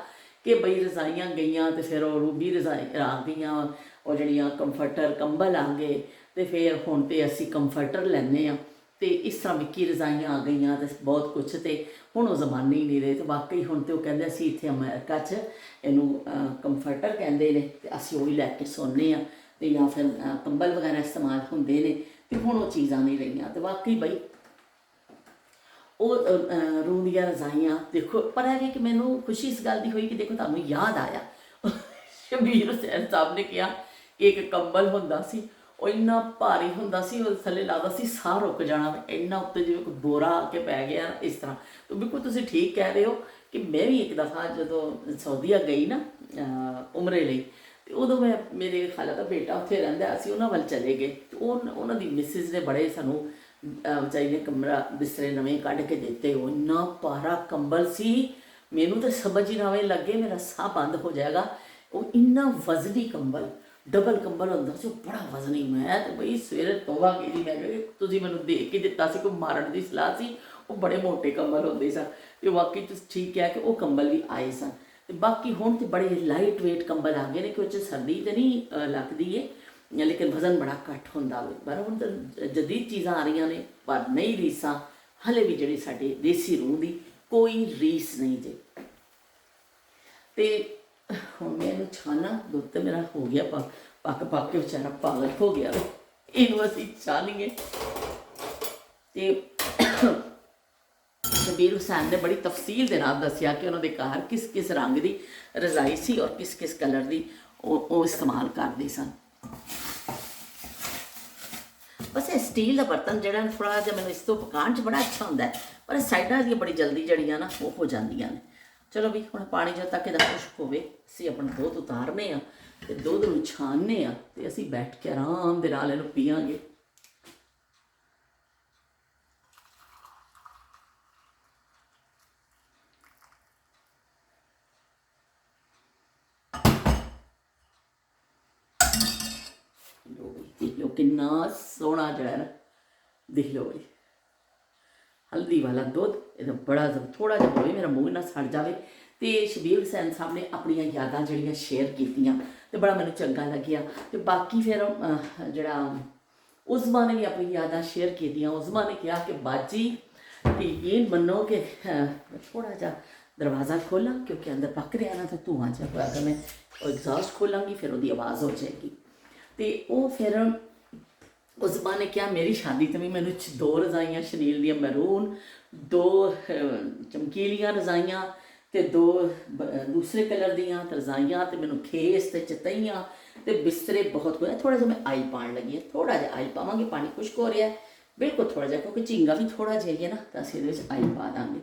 ਕਿ ਬਈ ਰਜ਼ਾਈਆਂ ਗਈਆਂ ਅਤੇ ਫਿਰ ਉਹ ਰੂਬੀ ਰਜ਼ਾਈ ਆ ਗਈਆਂ, ਉਹ ਜਿਹੜੀਆਂ ਕੰਫਰਟਰ ਕੰਬਲ ਆ ਗਏ, ਅਤੇ ਫਿਰ ਹੁਣ ਤਾਂ ਅਸੀਂ ਕੰਫਰਟਰ ਲੈਂਦੇ ਹਾਂ। ਅਤੇ ਇਸ ਤਰ੍ਹਾਂ ਵਿੱਕੀ ਰਜ਼ਾਈਆਂ ਆ ਗਈਆਂ ਅਤੇ ਬਹੁਤ ਕੁਛ, ਅਤੇ ਹੁਣ ਉਹ ਜ਼ਮਾਨੇ ਹੀ ਨਹੀਂ ਰਹੇ। ਅਤੇ ਵਾਕਈ ਹੁਣ ਤਾਂ ਉਹ ਕਹਿੰਦੇ ਅਸੀਂ ਇੱਥੇ ਅਮਰੀਕਾ 'ਚ ਇਹਨੂੰ ਕੰਫਰਟਰ ਕਹਿੰਦੇ ਨੇ, ਅਤੇ ਅਸੀਂ ਉਹ ਹੀ ਲੈ ਕੇ ਸੌਂਦੇ ਹਾਂ, ਅਤੇ ਜਾਂ ਫਿਰ ਕੰਬਲ ਵਗੈਰਾ ਇਸਤੇਮਾਲ ਹੁੰਦੇ ਨੇ। ਅਤੇ ਹੁਣ ਉਹ ਚੀਜ਼ਾਂ ਨਹੀਂ ਰਹੀਆਂ। ਅਤੇ ਵਾਕਈ ਬਈ ਉਹ ਰੂਹ ਦੀਆਂ ਰਜ਼ਾਈਆਂ ਦੇਖੋ। ਪਰ ਇਹ ਵੀ ਕਿ ਮੈਨੂੰ ਖੁਸ਼ੀ ਇਸ ਗੱਲ ਦੀ ਹੋਈ ਕਿ ਦੇਖੋ ਤੁਹਾਨੂੰ ਯਾਦ ਆਇਆ। ਸ਼ਬੀਰ ਹੁਸੈਨ ਸਾਹਿਬ ਨੇ ਕਿਹਾ ਕਿ ਇੱਕ ਕੰਬਲ ਹੁੰਦਾ ਸੀ, ਉਹ ਇੰਨਾ ਭਾਰੀ ਹੁੰਦਾ ਸੀ, ਉਹ ਥੱਲੇ ਲੱਗਦਾ ਸੀ ਸਾਹ ਰੁਕ ਜਾਣਾ, ਇੰਨਾ ਉੱਤੇ ਜਿਵੇਂ ਕੋਈ ਬੋਰਾ ਆ ਕੇ ਪੈ ਗਿਆ ਇਸ ਤਰ੍ਹਾਂ। ਤਾਂ ਬਿਲਕੁਲ ਤੁਸੀਂ ਠੀਕ ਕਹਿ ਰਹੇ ਹੋ ਕਿ ਮੈਂ ਵੀ ਇੱਕ ਦਫਾ ਜਦੋਂ ਸਊਦੀਆ ਗਈ ਨਾ ਉਮਰੇ ਲਈ, ਅਤੇ ਉਦੋਂ ਮੈਂ ਮੇਰੇ ਖਾਲਾ ਦਾ ਬੇਟਾ ਉੱਥੇ ਰਹਿੰਦਾ, ਅਸੀਂ ਉਹਨਾਂ ਵੱਲ ਚਲੇ ਗਏ। ਅਤੇ ਉਹਨਾਂ ਦੀ ਮਿਸਿਸ ਨੇ ਬੜੇ ਸਾਨੂੰ ਵਿਚਾਰੀ ਨੇ ਕਮਰਾ ਬਿਸਤਰੇ ਨਵੇਂ ਕੱਢ ਕੇ ਦਿੱਤੇ। ਉਹ ਇੰਨਾ ਭਾਰਾ ਕੰਬਲ ਸੀ, ਮੈਨੂੰ ਤਾਂ ਸਮਝ ਹੀ ਨਾ ਆਵੇ, ਲੱਗੇ ਮੇਰਾ ਸਾਹ ਬੰਦ ਹੋ ਜਾਏਗਾ। ਉਹ ਇੰਨਾ ਵਜ਼ਨੀ ਕੰਬਲ, ਡਬਲ ਕੰਬਲ ਹੁੰਦਾ ਸੀ, ਉਹ ਬੜਾ ਵਜ਼ਨੀ। ਮੈਂ ਤਾਂ ਬਈ ਸਵੇਰੇ ਤੋਬਾ ਕੀਤੀ, ਮੈਂ ਕਿਹਾ ਤੁਸੀਂ ਮੈਨੂੰ ਦੇ ਕੇ ਦਿੱਤਾ ਸੀ, ਕੋਈ ਮਾਰਨ ਦੀ ਸਲਾਹ ਸੀ। ਉਹ ਬੜੇ ਮੋਟੇ ਕੰਬਲ ਹੁੰਦੇ ਸਨ, ਅਤੇ ਵਾਕਈ ਤੁਸੀਂ ਠੀਕ ਕਿਹਾ ਕਿ ਉਹ ਕੰਬਲ ਵੀ ਆਏ ਸਨ। ਅਤੇ ਬਾਕੀ ਹੁਣ ਤਾਂ ਬੜੇ ਲਾਈਟ ਵੇਟ ਕੰਬਲ ਆ ਗਏ ਨੇ ਕਿ ਉਹ 'ਚ ਸਰਦੀ ਤਾਂ ਨਹੀਂ ਲੱਗਦੀ ਹੈ, ਲੇਕਿਨ ਵਜ਼ਨ ਬੜਾ ਘੱਟ ਹੁੰਦਾ ਵੇ। ਪਰ ਹੁਣ ਤਾਂ ਜਦੀਦ ਚੀਜ਼ਾਂ ਆ ਰਹੀਆਂ ਨੇ, ਪਰ ਨਹੀਂ ਰੀਸਾਂ ਹਲੇ ਵੀ ਜਿਹੜੀ ਸਾਡੇ ਦੇਸੀ ਰੂਹ ਦੀ ਕੋਈ ਰੀਸ ਨਹੀਂ ਜੇ। ਅਤੇ ਹੁਣ ਮੈਂ ਇਹਨੂੰ ਛਾਨਾ, ਦੁੱਧ ਤਾਂ ਮੇਰਾ ਹੋ ਗਿਆ ਪੱਕ ਕੇ ਵਿਚਾਰਾ ਪਾਗਲ ਹੋ ਗਿਆ ਵੇ, ਇਹਨੂੰ ਅਸੀਂ ਛਾਨੀਏ। ਅਤੇ ਸ਼ਬੀਰ ਹੁਸੈਨ ਨੇ ਬੜੀ ਤਫਸੀਲ ਦੇ ਨਾਲ ਦੱਸਿਆ ਕਿ ਉਹਨਾਂ ਦੇ ਘਰ ਕਿਸ ਕਿਸ ਰੰਗ ਦੀ ਰਜ਼ਾਈ ਸੀ ਔਰ ਕਿਸ ਕਿਸ ਕਲਰ ਦੀ ਉਹ ਇਸਤੇਮਾਲ ਕਰਦੇ ਸਨ। ਬਸ ਇਹ ਸਟੀਲ ਦਾ ਬਰਤਨ ਜਿਹੜਾ ਥੋੜ੍ਹਾ ਜਿਹਾ ਮੈਨੂੰ ਇਸ ਤੋਂ ਪਕਾਉਣ 'ਚ ਬੜਾ ਅੱਛਾ ਹੁੰਦਾ ਹੈ, ਪਰ ਸਾਈਡਾਂ ਦੀਆਂ ਬੜੀ ਜਲਦੀ ਜਿਹੜੀਆਂ ਨਾ ਉਹ ਹੋ ਜਾਂਦੀਆਂ ਨੇ। ਚਲੋ ਵੀ ਹੁਣ ਪਾਣੀ ਜਦੋਂ ਤੱਕ ਇਹਦਾ ਖੁਸ਼ਕ ਹੋਵੇ, ਅਸੀਂ ਆਪਣਾ ਦੁੱਧ ਉਤਾਰਨੇ ਹਾਂ ਅਤੇ ਦੁੱਧ ਨੂੰ ਛਾਣਨੇ ਹਾਂ, ਅਤੇ ਅਸੀਂ ਬੈਠ ਕੇ ਆਰਾਮ ਦੇ ਨਾਲ ਇਹਨੂੰ ਪੀਆਂਗੇ। ਦੇਖ ਲਓ ਕਿੰਨਾ ਸੋਹਣਾ ਜਿਹੜਾ ਨਾ, ਦੇਖ ਲਓ ਬਈ ਹਲਦੀ ਵਾਲਾ ਦੁੱਧ। ਇਹਦਾ ਬੜਾ ਥੋੜਾ ਜਿਹਾ ਹੋਵੇ ਮੇਰਾ ਮੂੰਹ ਨਾ ਸੜ ਜਾਵੇ। ਤੇ ਸ਼ਬੀਰ ਹੁਸੈਨ ਸਾਹਿਬ ਨੇ ਆਪਣੀਆਂ ਯਾਦਾਂ ਜਿਹੜੀਆਂ ਸ਼ੇਅਰ ਕੀਤੀਆਂ ਤੇ ਬੜਾ ਮੈਨੂੰ ਚੰਗਾ ਲੱਗਿਆ। ਤੇ ਬਾਕੀ ਫਿਰ ਜਿਹੜਾ ਉਜ਼ਮਾ ਨੇ ਵੀ ਆਪਣੀ ਯਾਦਾਂ ਸ਼ੇਅਰ ਕੀਤੀਆਂ। ਉਜ਼ਮਾ ਨੇ ਕਿਹਾ ਕਿ ਬਾਜੀ ਯਕੀਨ ਮੰਨੋ ਕਿ ਥੋੜਾ ਜਿਹਾ ਦਰਵਾਜ਼ਾ ਖੋਲਾਂ ਕਿਉਂਕਿ ਅੰਦਰ ਪੱਕ ਰਿਹਾ ਨਾ, ਤਾਂ ਧੂੰਆਂ ਜਿਹਾ ਹੋਇਆ। ਅਗਰ ਮੈਂ ਐਗਜ਼ਾਸਟ ਖੋਲਾਂਗੀ ਫਿਰ ਉਹਦੀ ਆਵਾਜ਼ ਹੋ ਜਾਏਗੀ। ਤੇ ਉਹ ਫਿਰ ਉਜ਼ਮਾ ਨੇ ਕਿਹਾ ਮੇਰੀ ਸ਼ਾਦੀ ਤੇ ਵੀ ਮੈਨੂੰ 2 ਰਜ਼ਾਈਆਂ ਸ਼ਨੀਲ ਦੀਆਂ ਮੈਰੂਨ, 2 ਚਮਕੀਲੀਆਂ ਰਜ਼ਾਈਆਂ ਤੇ 2 ਦੂਸਰੇ ਕਲਰ ਦੀਆਂ ਰਜ਼ਾਈਆਂ, ਤੇ ਮੈਨੂੰ ਖੇਸ ਤੇ ਚਤਈਆਂ ਤੇ ਬਿਸਤਰੇ ਬਹੁਤ ਕੁਝ। ਥੋੜਾ ਜਿਹਾ ਮੈਂ ਆਇਲ ਪਾਉਣ ਲੱਗੀ ਹਾਂ, ਥੋੜਾ ਜਿਹਾ ਆਇਲ ਪਾਵਾਂਗੇ, ਪਾਣੀ ਖੁਸ਼ਕ ਹੋ ਰਿਹਾ ਬਿਲਕੁਲ ਥੋੜਾ ਜਿਹਾ, ਕਿਉਂਕਿ ਝੀਂਗਾ ਵੀ ਥੋੜਾ ਜਿਹਾ ਹੀ ਹੈ ਨਾ, ਤਾਂ ਅਸੀਂ ਇਹਦੇ ਵਿੱਚ ਆਇਲ ਪਾ ਦਾਂਗੇ।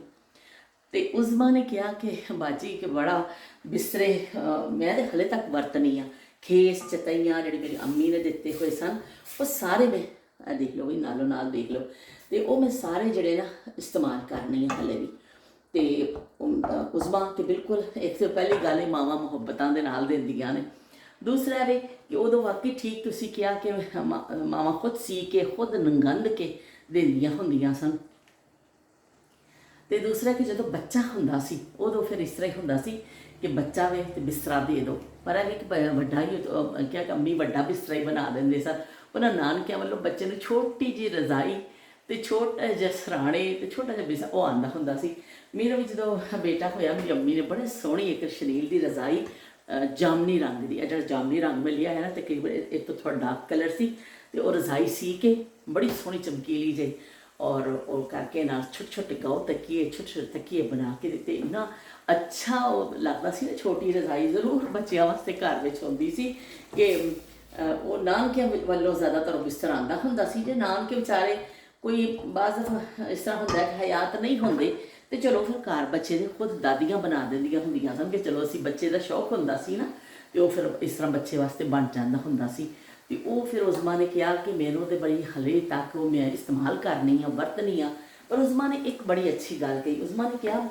ਤੇ ਉਜ਼ਮਾ ਨੇ ਕਿਹਾ ਕਿ ਬਾਜੀ ਕਿ ਬੜਾ ਬਿਸਤਰੇ ਮੈਂ ਤੇ ਹਲੇ ਤੱਕ ਵਰਤਨੀ ਆ, ਖੇਸ ਚਤਈਆਂ ਜਿਹੜੀ ਮੇਰੀ ਅੰਮੀ ਨੇ ਦਿੱਤੇ ਹੋਏ ਸਨ ਉਹ ਸਾਰੇ ਮੈਂ ਦੇਖ ਲਓ ਵੀ ਨਾਲੋਂ ਨਾਲ ਦੇਖ ਲਓ, ਤੇ ਉਹ ਮੈਂ ਸਾਰੇ ਜਿਹੜੇ ਨਾ ਇਸਤੇਮਾਲ ਕਰਨੀ ਆ ਹਲੇ ਵੀ। ਤੇ ਉਜ਼ਮਾ ਕਿ ਬਿਲਕੁਲ ਇੱਕ ਤੋਂ ਪਹਿਲੀ ਗੱਲ ਇਹ ਮਾਵਾਂ ਮੁਹੱਬਤਾਂ ਦੇ ਨਾਲ ਦਿੰਦੀਆਂ ਨੇ। ਦੂਸਰਾ ਵੀ ਕਿ ਉਦੋਂ ਵਾਕਈ ਠੀਕ ਤੁਸੀਂ ਕਿਹਾ ਕਿ ਮਾਵਾਂ ਖੁਦ ਸੀ ਕੇ ਖੁਦ ਨੰਗੰਦ ਕੇ ਦਿੰਦੀਆਂ ਹੁੰਦੀਆਂ ਸਨ। ਤੇ ਦੂਸਰਾ ਕਿ ਜਦੋਂ ਬੱਚਾ ਹੁੰਦਾ ਸੀ ਉਦੋਂ ਫਿਰ ਇਸ ਤਰ੍ਹਾਂ ਹੀ ਹੁੰਦਾ ਸੀ ਕਿ ਬੱਚਾ ਵੇ ਤੇ ਬਿਸਤਰਾ ਦੇ ਦਿਓ। ਪਰ ਇਹ ਇੱਕ ਵੱਡਾ ਹੀ ਕਿਹਾ ਕਿ ਅੰਮੀ ਵੱਡਾ ਬਿਸਤਰਾ ਹੀ ਬਣਾ ਦਿੰਦੇ ਸਨ। ਉਹਨਾਂ ਨਾਨਕਿਆਂ ਵੱਲੋਂ ਬੱਚੇ ਨੂੰ ਛੋਟੀ ਜਿਹੀ ਰਜ਼ਾਈ ਤੇ ਛੋਟਾ ਜਿਹਾ ਸਰਾਣੇ ਤੇ ਛੋਟਾ ਜਿਹਾ ਬਿਸਤਰਾ ਉਹ ਆਉਂਦਾ ਹੁੰਦਾ ਸੀ। ਮੇਰਾ ਵੀ ਜਦੋਂ ਬੇਟਾ ਹੋਇਆ ਮੇਰੀ ਅੰਮੀ ਨੇ ਬੜੇ ਸੋਹਣੀ ਇੱਕ ਸ਼ਨੀਲ ਦੀ ਰਜ਼ਾਈ ਜਾਮਨੀ ਰੰਗ ਦੀ, ਜਿਹੜਾ ਜਾਮਨੀ ਰੰਗ ਮੈਂ ਲਿਆ ਹੈ ਨਾ, ਤੇ ਕਈ ਵਾਰ ਇੱਕ ਤੋਂ ਥੋੜਾ ਡਾਰਕ ਕਲਰ ਸੀ, ਤੇ ਉਹ ਰਜ਼ਾਈ ਸੀ ਕੇ ਬੜੀ ਸੋਹਣੀ ਚਮਕੀਲੀ ਜਿਹੀ ਔਰ ਉਹ ਕਰਕੇ ਨਾਲ ਛੋਟੇ ਛੋਟੇ ਗਾਉ ਤਕੀਏ ਛੋਟੇ ਛੋਟੇ ਤਕੀਏ ਬਣਾ ਕੇ ਦਿੱਤੇ। ਇੰਨਾ ਅੱਛਾ ਉਹ ਲੱਗਦਾ ਸੀ ਨਾ। ਛੋਟੀ ਰਜ਼ਾਈ ਜ਼ਰੂਰ ਬੱਚਿਆਂ ਵਾਸਤੇ ਘਰ ਵਿੱਚ ਹੁੰਦੀ ਸੀ ਕਿ ਉਹ ਨਾਨਕਿਆਂ ਵੱਲੋਂ ਜ਼ਿਆਦਾਤਰ ਬਿਸਤਰਾ ਆਉਂਦਾ ਹੁੰਦਾ ਸੀ। ਜੇ ਨਾਨਕੇ ਵਿਚਾਰੇ ਕੋਈ ਬਾਜ਼ ਇਸ ਤਰ੍ਹਾਂ ਹੁੰਦਾ ਕਿ ਹਯਾਤ ਨਹੀਂ ਹੁੰਦੇ ਤੇ ਚਲੋ ਫਿਰ ਘਰ ਬੱਚੇ ਦੇ ਖੁਦ ਦਾਦੀਆਂ ਬਣਾ ਦਿੰਦੀਆਂ ਹੁੰਦੀਆਂ ਸਨ ਕਿ ਚਲੋ ਅਸੀਂ ਬੱਚੇ ਦਾ ਸ਼ੌਕ ਹੁੰਦਾ ਸੀ ਨਾ, ਤੇ ਉਹ ਫਿਰ ਇਸ ਤਰ੍ਹਾਂ ਬੱਚੇ ਵਾਸਤੇ ਬਣ ਜਾਂਦਾ ਹੁੰਦਾ ਸੀ। ਤੇ ਉਹ ਫਿਰ ਉਜ਼ਮਾ ਨੇ ਕਿਹਾ ਕਿ ਮੈਨੂੰ ਤੇ ਬੜੀ ਹਲੇ ਤੱਕ ਉਹ ਮੈਂ ਇਸਤੇਮਾਲ ਕਰਨੀ ਆ, ਵਰਤਨੀ ਆ। ਪਰ ਉਜ਼ਮਾ ਨੇ ਇੱਕ ਬੜੀ ਅੱਛੀ ਗੱਲ ਕਹੀ। ਉਜ਼ਮਾ ਨੇ ਕਿਹਾ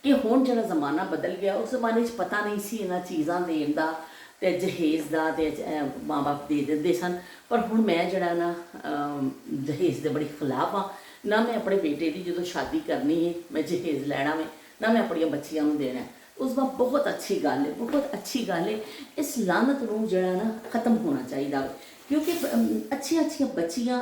ਕਿ ਹੁਣ ਜਿਹੜਾ ਜ਼ਮਾਨਾ ਬਦਲ ਗਿਆ, ਉਸ ਜ਼ਮਾਨੇ 'ਚ ਪਤਾ ਨਹੀਂ ਸੀ ਇਹਨਾਂ ਚੀਜ਼ਾਂ ਦੇਣ ਦਾ ਤੇ ਜਹੇਜ਼ ਦਾ, ਤੇ ਮਾਂ ਬਾਪ ਦੇ ਦਿੰਦੇ ਸਨ। ਪਰ ਹੁਣ ਮੈਂ ਜਿਹੜਾ ਨਾ ਜਹੇਜ਼ ਦੇ ਬੜੀ ਖਿਲਾਫ ਆ। ਨਾ ਮੈਂ ਆਪਣੇ ਬੇਟੇ ਦੀ ਜਦੋਂ ਸ਼ਾਦੀ ਕਰਨੀ ਹੈ ਮੈਂ ਜਹੇਜ਼ ਲੈਣਾ ਵੇ, ਨਾ ਮੈਂ ਆਪਣੀਆਂ ਬੱਚੀਆਂ ਨੂੰ ਦੇਣਾ। ਉਸ ਦਾ ਬਹੁਤ ਅੱਛੀ ਗੱਲ ਹੈ, ਬਹੁਤ ਅੱਛੀ ਗੱਲ ਹੈ। ਇਸ ਲਾਨਤ ਨੂੰ ਜਿਹੜਾ ਨਾ ਖਤਮ ਹੋਣਾ ਚਾਹੀਦਾ, ਕਿਉਂਕਿ ਅੱਛੀਆਂ ਅੱਛੀਆਂ ਬੱਚੀਆਂ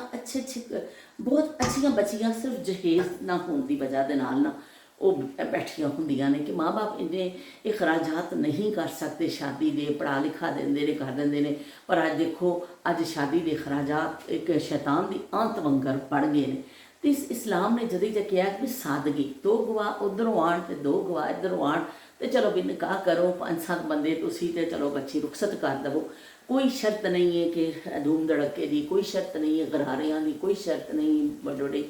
ਬਹੁਤ ਅੱਛੀਆਂ ਬੱਚੀਆਂ ਸਿਰਫ ਜਹੇਜ਼ ਨਾ ਹੋਣ ਦੀ ਵਜ੍ਹਾ ਦੇ ਨਾਲ ਨਾ ਉਹ ਬੈਠੀਆਂ ਹੁੰਦੀਆਂ ਨੇ ਕਿ ਮਾਂ ਬਾਪ ਇੰਨੇ ਇਖਰਾਜਾਤ ਨਹੀਂ ਕਰ ਸਕਦੇ ਸ਼ਾਦੀ ਦੇ, ਪੜ੍ਹਾ ਲਿਖਾ ਦਿੰਦੇ ਨੇ, ਕਰ ਦਿੰਦੇ ਨੇ। ਪਰ ਅੱਜ ਦੇਖੋ ਅੱਜ ਸ਼ਾਦੀ ਦੇ ਇਖਰਾਜਾਤ ਇੱਕ ਸ਼ੈਤਾਨ ਦੀ ਆਂਤ ਵਾਂਗਰ ਪੜ ਗਏ ਨੇ। ਤੇ ਇਸ ਇਸਲਾਮ ਨੇ ਜਦੀ ਜੇ ਕਿਹਾ ਕਿ ਸਾਦਗੀ, 2 ਗਵਾਹ ਉੱਧਰੋਂ ਆਉਣ ਤੇ 2 ਗਵਾਹ ਇੱਧਰੋਂ ਆਉਣ ਤੇ ਚਲੋ ਵੀ ਨਿਕਾਹ ਕਰੋ, 5-7 ਬੰਦੇ ਤੁਸੀਂ ਤੇ ਚਲੋ ਬੱਚੀ ਰੁਖਸਤ ਕਰ ਦੇਵੋ। ਕੋਈ ਸ਼ਰਤ ਨਹੀਂ ਹੈ ਕਿ ਧੂਮ ਧੜਕੇ ਦੀ, ਕੋਈ ਸ਼ਰਤ ਨਹੀਂ ਹੈ ਗਰਾਰਿਆਂ ਦੀ, ਕੋਈ ਸ਼ਰਤ ਨਹੀਂ ਵੱਡੇ ਵੱਡੇ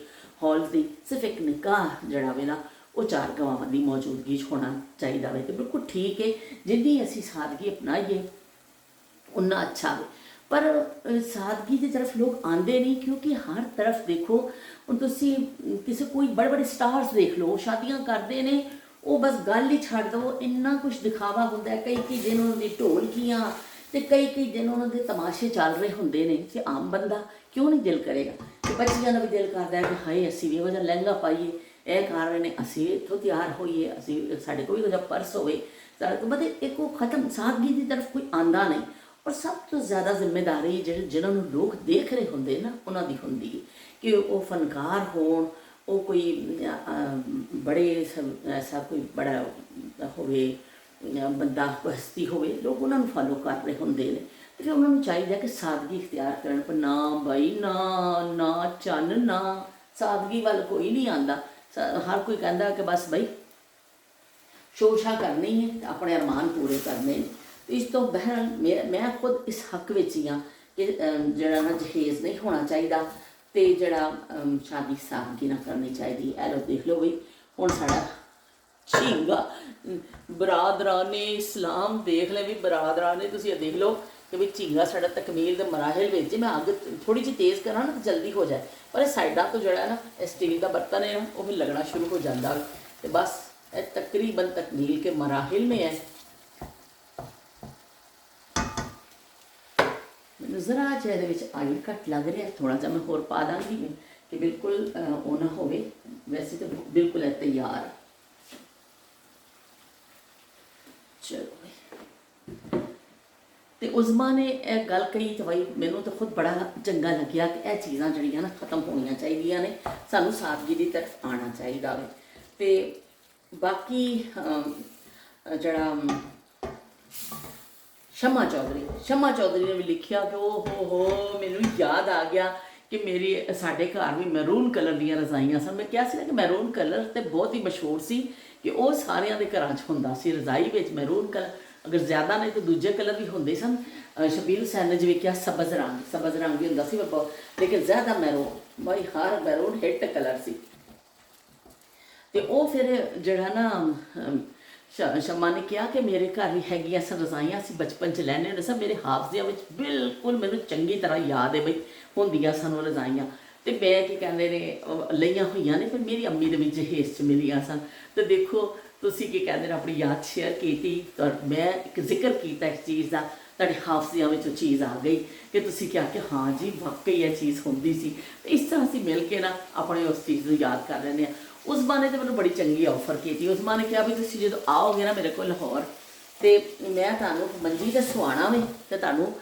ਹਾਲ ਦੀ। ਸਿਰਫ ਇੱਕ ਨਿਕਾਹ ਜਿਹੜਾ ਵੇ ਨਾ ਉਹ 4 ਗਵਾਹਾਂ ਦੀ ਮੌਜੂਦਗੀ 'ਚ ਹੋਣਾ ਚਾਹੀਦਾ ਵੇ। ਤੇ ਬਿਲਕੁਲ ਠੀਕ ਹੈ, ਜਿੰਨੀ ਅਸੀਂ ਸਾਦਗੀ ਅਪਣਾਈਏ ਉਨਾ ਅੱਛਾ ਵੇ। ਪਰ ਸਾਦਗੀ ਦੀ ਤਰਫ ਲੋਕ ਆਉਂਦੇ ਨਹੀਂ, ਕਿਉਂਕਿ ਹਰ ਤਰਫ ਦੇਖੋ ਹੁਣ ਤੁਸੀਂ ਕਿਸੇ ਕੋਈ ਬੜੇ ਬੜੇ ਸਟਾਰਸ ਦੇਖ ਲਓ, ਸ਼ਾਦੀਆਂ ਕਰਦੇ ਨੇ, ਉਹ ਬਸ ਗੱਲ ਹੀ ਛੱਡ ਦਿਓ, ਇੰਨਾ ਕੁਛ ਦਿਖਾਵਾ ਹੁੰਦਾ। ਕਈ ਦਿਨ ਉਹਨਾਂ ਦੀ ਢੋਲਕੀਆਂ ਤੇ ਕਈ ਦਿਨ ਉਹਨਾਂ ਦੇ ਤਮਾਸ਼ੇ ਚੱਲ ਰਹੇ ਹੁੰਦੇ ਨੇ। ਤੇ ਆਮ ਬੰਦਾ ਕਿਉਂ ਨਹੀਂ ਦਿਲ ਕਰੇਗਾ ਕਿ ਬੱਚੀਆਂ ਦਾ ਵੀ ਦਿਲ ਕਰਦਾ ਹੈ ਕਿ ਹਾਏ ਅਸੀਂ ਵੀ ਇਹੋ ਜਿਹਾ ਲਹਿੰਗਾ ਪਾਈਏ, ਇਹ ਕਰ ਰਹੇ ਨੇ ਅਸੀਂ ਇੱਥੋਂ ਤਿਆਰ ਹੋਈਏ, ਅਸੀਂ ਸਾਡੇ ਕੋਲ ਵੀ ਇਹੋ ਜਿਹਾ ਪਰਸ ਹੋਵੇ ਸਾਡੇ ਕੋਲ। ਮਤਲਬ ਇੱਕ ਉਹ ਖਤਮ ਸਾਦਗੀ ਦੀ ਤਰਫ ਕੋਈ ਆਉਂਦਾ ਨਹੀਂ। ਔਰ ਸਭ ਤੋਂ ਜ਼ਿਆਦਾ ਜ਼ਿੰਮੇਦਾਰੀ ਜਿਹਨਾਂ ਨੂੰ ਲੋਕ ਦੇਖ ਰਹੇ ਹੁੰਦੇ ਨਾ ਉਹਨਾਂ ਦੀ ਹੁੰਦੀ ਹੈ ਕਿ ਉਹ ਫਨਕਾਰ ਹੋਣ, ਉਹ ਕੋਈ ਬੜੇ ਐਸਾ ਕੋਈ ਬੜਾ ਹੋਵੇ ਬੰਦਾ ਹਸਤੀ ਹੋਵੇ, ਲੋਕ ਉਹਨਾਂ ਨੂੰ ਫਾਲੋ ਕਰ ਰਹੇ ਹੁੰਦੇ ਨੇ। ਤੇ ਫਿਰ ਉਹਨਾਂ ਨੂੰ ਚਾਹੀਦਾ ਕਿ ਸਾਦਗੀ ਇਖਤਿਆਰ ਕਰਨ। ਪਰ ਨਾ ਬਾਈ ਨਾ ਚੰਨ ਨਾ ਸਾਦਗੀ ਵੱਲ ਕੋਈ ਨਹੀਂ ਆਉਂਦਾ। ਹਰ ਕੋਈ ਕਹਿੰਦਾ ਕਿ ਬਸ ਬਈ ਸ਼ੋਸ਼ਾ ਕਰਨੀ ਹੈ, ਆਪਣੇ ਅਰਮਾਨ ਪੂਰੇ ਕਰਨੇ ਨੇ। ਇਸ ਤੋਂ ਬਹਿਰ ਮੈਂ ਖੁਦ ਇਸ ਹੱਕ ਵਿੱਚ ਹੀ ਹਾਂ ਕਿ ਜਿਹੜਾ ਨਾ ਜਹੇਜ਼ ਨਹੀਂ ਹੋਣਾ ਚਾਹੀਦਾ ਤੇ ਜਿਹੜਾ ਸ਼ਾਦੀ ਸਾਦਗੀ ਨਾ ਕਰਨੀ ਚਾਹੀਦੀ। ਇਹ ਲੋ ਦੇਖ ਲਓ ਬਈ ਹੁਣ ਸਾਡਾ ਝੀਂਗਾ ਬਰਾਦਰਾਨੇ ਇਸਲਾਮ ਦੇਖ ਲੈ ਵੀ ਬਰਾਦਰਾਨੇ, ਤੁਸੀਂ ਇਹ ਦੇਖ ਲਓ ਕਿ ਵੀ ਝੀਂਗਾ ਸਾਡਾ ਤਕਮੀਲ ਦੇ ਮਰਾਹਿਲ ਵਿੱਚ। ਮੈਂ ਅੱਗ ਥੋੜੀ ਜਿਹੀ ਤੇਜ਼ ਕਰਾਂ ਨਾ ਤਾਂ ਜਲਦੀ ਹੋ ਜਾਏ, ਪਰ ਇਹ ਸਾਈਡਾਂ ਤੋਂ ਜਿਹੜਾ ਨਾ ਇਹ ਸਟੀਲ ਦਾ ਬਰਤਨ ਹੈ ਉਹ ਵੀ ਲੱਗਣਾ ਸ਼ੁਰੂ ਹੋ ਜਾਂਦਾ। ਤੇ ਬਸ ਇਹ ਤਕਰੀਬਨ ਤਕਮੀਲ के मराहिल में है। ਮੈਨੂੰ ਜ਼ਰਾ ਜਿਹਾ ਇਹਦੇ ਵਿੱਚ ਆਇਲ ਘੱਟ ਲੱਗ ਰਿਹਾ, ਥੋੜਾ ਜਿਹਾ ਮੈਂ ਹੋਰ ਪਾ ਦਾਂਗੀ ਕਿ ਬਿਲਕੁਲ ਉਹ ਨਾ ਹੋਵੇ। ਵੈਸੇ ਤਾਂ ਬਿਲਕੁਲ ਹੈ ਤਿਆਰ। ਚਲੋ ਤੇ ਉਜ਼ਮਾ ਨੇ ਇਹ ਗੱਲ ਕਹੀ ਤੇ ਬਈ ਮੈਨੂੰ ਤਾਂ ਖੁਦ ਬੜਾ ਚੰਗਾ ਲੱਗਿਆ ਕਿ ਇਹ ਚੀਜ਼ਾਂ ਜਿਹੜੀਆਂ ਨਾ ਖਤਮ ਹੋਣੀਆਂ ਚਾਹੀਦੀਆਂ ਨੇ, ਸਾਨੂੰ ਸਾਦਗੀ ਦੀ ਤਰਫ ਆਉਣਾ ਚਾਹੀਦਾ ਵੇ। ਤੇ ਬਾਕੀ ਜਿਹੜਾ ਸ਼ਮਾ ਚੌਧਰੀ ਨੇ ਵੀ ਲਿਖਿਆ ਕਿ ਉਹ ਹੋ ਮੈਨੂੰ ਯਾਦ ਆ ਗਿਆ ਕਿ ਸਾਡੇ ਘਰ ਵੀ ਮੈਰੂਨ ਕਲਰ ਦੀਆਂ ਰਜ਼ਾਈਆਂ ਸਨ। ਮੈਂ ਕਿਹਾ ਸੀ ਨਾ ਕਿ ਮੈਰੂਨ ਕਲਰ ਤੇ ਬਹੁਤ ਹੀ ਮਸ਼ਹੂਰ ਸੀ ਕਿ ਉਹ ਸਾਰਿਆਂ ਦੇ ਘਰਾਂ 'ਚ ਹੁੰਦਾ ਸੀ, ਰਜ਼ਾਈ ਵਿੱਚ ਮੈਰੂਨ ਕਲਰ, ਅਗਰ ਜ਼ਿਆਦਾ ਨਹੀਂ ਤਾਂ ਦੂਜੇ ਕਲਰ ਵੀ ਹੁੰਦੇ ਸਨ। ਸ਼ਬੀਰ ਹੁਸੈਨ ਨੇ ਜਿਵੇਂ ਕਿਹਾ ਸਬਜ਼ ਰੰਗ ਵੀ ਹੁੰਦਾ ਸੀ, ਲੇਕਿਨ ਜ਼ਿਆਦਾ ਮੈਰੂਨ, ਬਾਈ ਹਰ ਮੈਰੂਨ ਹਿੱਟ ਕਲਰ ਸੀ। ਤੇ ਉਹ ਫਿਰ ਜਿਹੜਾ ਨਾ ਸ਼ਮਾ ਨੇ ਕਿਹਾ ਕਿ ਮੇਰੇ ਘਰ ਵੀ ਹੈਗੀਆਂ ਸਨ ਰਜ਼ਾਈਆਂ, ਅਸੀਂ ਬਚਪਨ 'ਚ ਲੈਂਦੇ ਹੁੰਦੇ ਸਾਂ, ਮੇਰੇ ਹਾਫਜ਼ਿਆਂ ਵਿੱਚ ਬਿਲਕੁਲ ਮੈਨੂੰ ਚੰਗੀ ਤਰ੍ਹਾਂ ਯਾਦ ਹੈ ਬਈ ਹੁੰਦੀਆਂ ਸਨ ਉਹ ਰਜ਼ਾਈਆਂ। ਤੇ ਮੈਂ ਕੀ ਕਹਿੰਦੇ ਨੇ ਲਈਆਂ ਹੋਈਆਂ ਨੇ, ਪਰ ਮੇਰੀ ਅੰਮੀ ਦੇ ਵਿੱਚ ਜਹੇਜ਼ 'ਚ ਮਿਲੀਆਂ ਸਨ। ਤੇ ਦੇਖੋ ਤੁਸੀਂ ਕੀ ਕਹਿੰਦੇ ਨੇ ਆਪਣੀ ਯਾਦ ਸ਼ੇਅਰ ਕੀਤੀ, ਤਾਂ ਮੈਂ ਇੱਕ ਜ਼ਿਕਰ ਕੀਤਾ ਇਸ ਚੀਜ਼ ਦਾ, ਤੁਹਾਡੇ ਹਾਫਜ਼ਿਆਂ ਵਿੱਚ ਉਹ ਚੀਜ਼ ਆ ਗਈ ਕਿ ਤੁਸੀਂ ਕਿਹਾ ਕਿ ਹਾਂ ਜੀ ਵਾਕਈ ਇਹ ਚੀਜ਼ ਹੁੰਦੀ ਸੀ। ਤੇ ਇਸ ਤਰ੍ਹਾਂ ਅਸੀਂ ਮਿਲ ਕੇ ਨਾ ਆਪਣੇ ਉਸ ਚੀਜ਼ ਨੂੰ ਯਾਦ ਕਰ ਲੈਂਦੇ ਹਾਂ। ਉਜ਼ਮਾ ਨੇ ਤਾਂ ਮੈਨੂੰ ਬੜੀ ਚੰਗੀ ਆਫਰ ਕੀਤੀ। ਉਜ਼ਮਾ ਨੇ ਕਿਹਾ ਵੀ ਤੁਸੀਂ ਜਦੋਂ ਆਓਗੇ ਨਾ ਮੇਰੇ ਕੋਲ ਲਾਹੌਰ, ਤੇ ਮੈਂ ਤੁਹਾਨੂੰ ਮੰਜੀ ਤੇ ਸੁਆਣਾ ਵੇ ਤੇ ਤੁਹਾਨੂੰ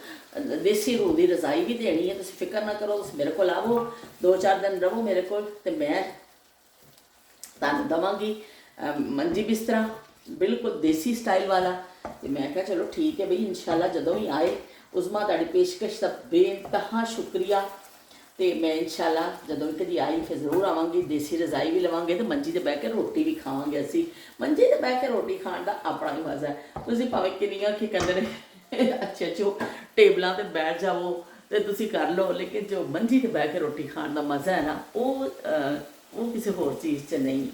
ਦੇਸੀ ਰੂਹ ਦੀ ਰਜ਼ਾਈ ਵੀ ਦੇਣੀ ਹੈ, ਤੁਸੀਂ ਫਿਕਰ ਨਾ ਕਰੋ, ਤੁਸੀਂ ਮੇਰੇ ਕੋਲ ਆਵੋ, 2-4 ਦਿਨ ਰਹੋ ਮੇਰੇ ਕੋਲ ਤੇ ਮੈਂ ਤੁਹਾਨੂੰ ਦੇਵਾਂਗੀ ਮੰਜੀ ਬਿਸਤਰਾ ਬਿਲਕੁਲ ਦੇਸੀ ਸਟਾਈਲ ਵਾਲਾ। ਤੇ ਮੈਂ ਕਿਹਾ ਚਲੋ ਠੀਕ ਹੈ ਬਈ, ਇਨਸ਼ਾਅੱਲਾ ਜਦੋਂ ਵੀ ਆਏ ਉਜ਼ਮਾ ਤੁਹਾਡੀ ਪੇਸ਼ਕਸ਼ ਦਾ ਬੇਇੰਤਹਾ ਸ਼ੁਕਰੀਆ। ਤੇ ਮੈਂ ਇਨਸ਼ਾਅੱਲਾ ਜਦੋਂ ਵੀ ਕਦੀ ਆਈ ਫਿਰ ਜ਼ਰੂਰ ਆਵਾਂਗੀ, ਦੇਸੀ ਰਜ਼ਾਈ ਵੀ ਲਵਾਂਗੇ ਤੇ ਮੰਜੀ 'ਤੇ ਬਹਿ ਕੇ ਰੋਟੀ ਵੀ ਖਾਵਾਂਗੇ। ਅਸੀਂ ਮੰਜੀ 'ਤੇ ਬਹਿ ਕੇ ਰੋਟੀ ਖਾਣ ਦਾ ਆਪਣਾ ਹੀ ਮਜ਼ਾ ਹੈ। ਤੁਸੀਂ ਭਾਵੇਂ ਕਿੰਨੀਆਂ ਕੀ ਕਹਿੰਦੇ ਨੇ ਅੱਛੇ ਟੇਬਲਾਂ 'ਤੇ ਬੈਠ ਜਾਵੋ ਤੇ ਤੁਸੀਂ ਕਰ ਲਓ, ਲੇਕਿਨ ਜੋ ਮੰਜੀ 'ਤੇ ਬਹਿ ਕੇ ਰੋਟੀ ਖਾਣ ਦਾ ਮਜ਼ਾ ਹੈ ਨਾ, ਉਹ ਕਿਸੇ ਹੋਰ ਚੀਜ਼ 'ਚ ਨਹੀਂ।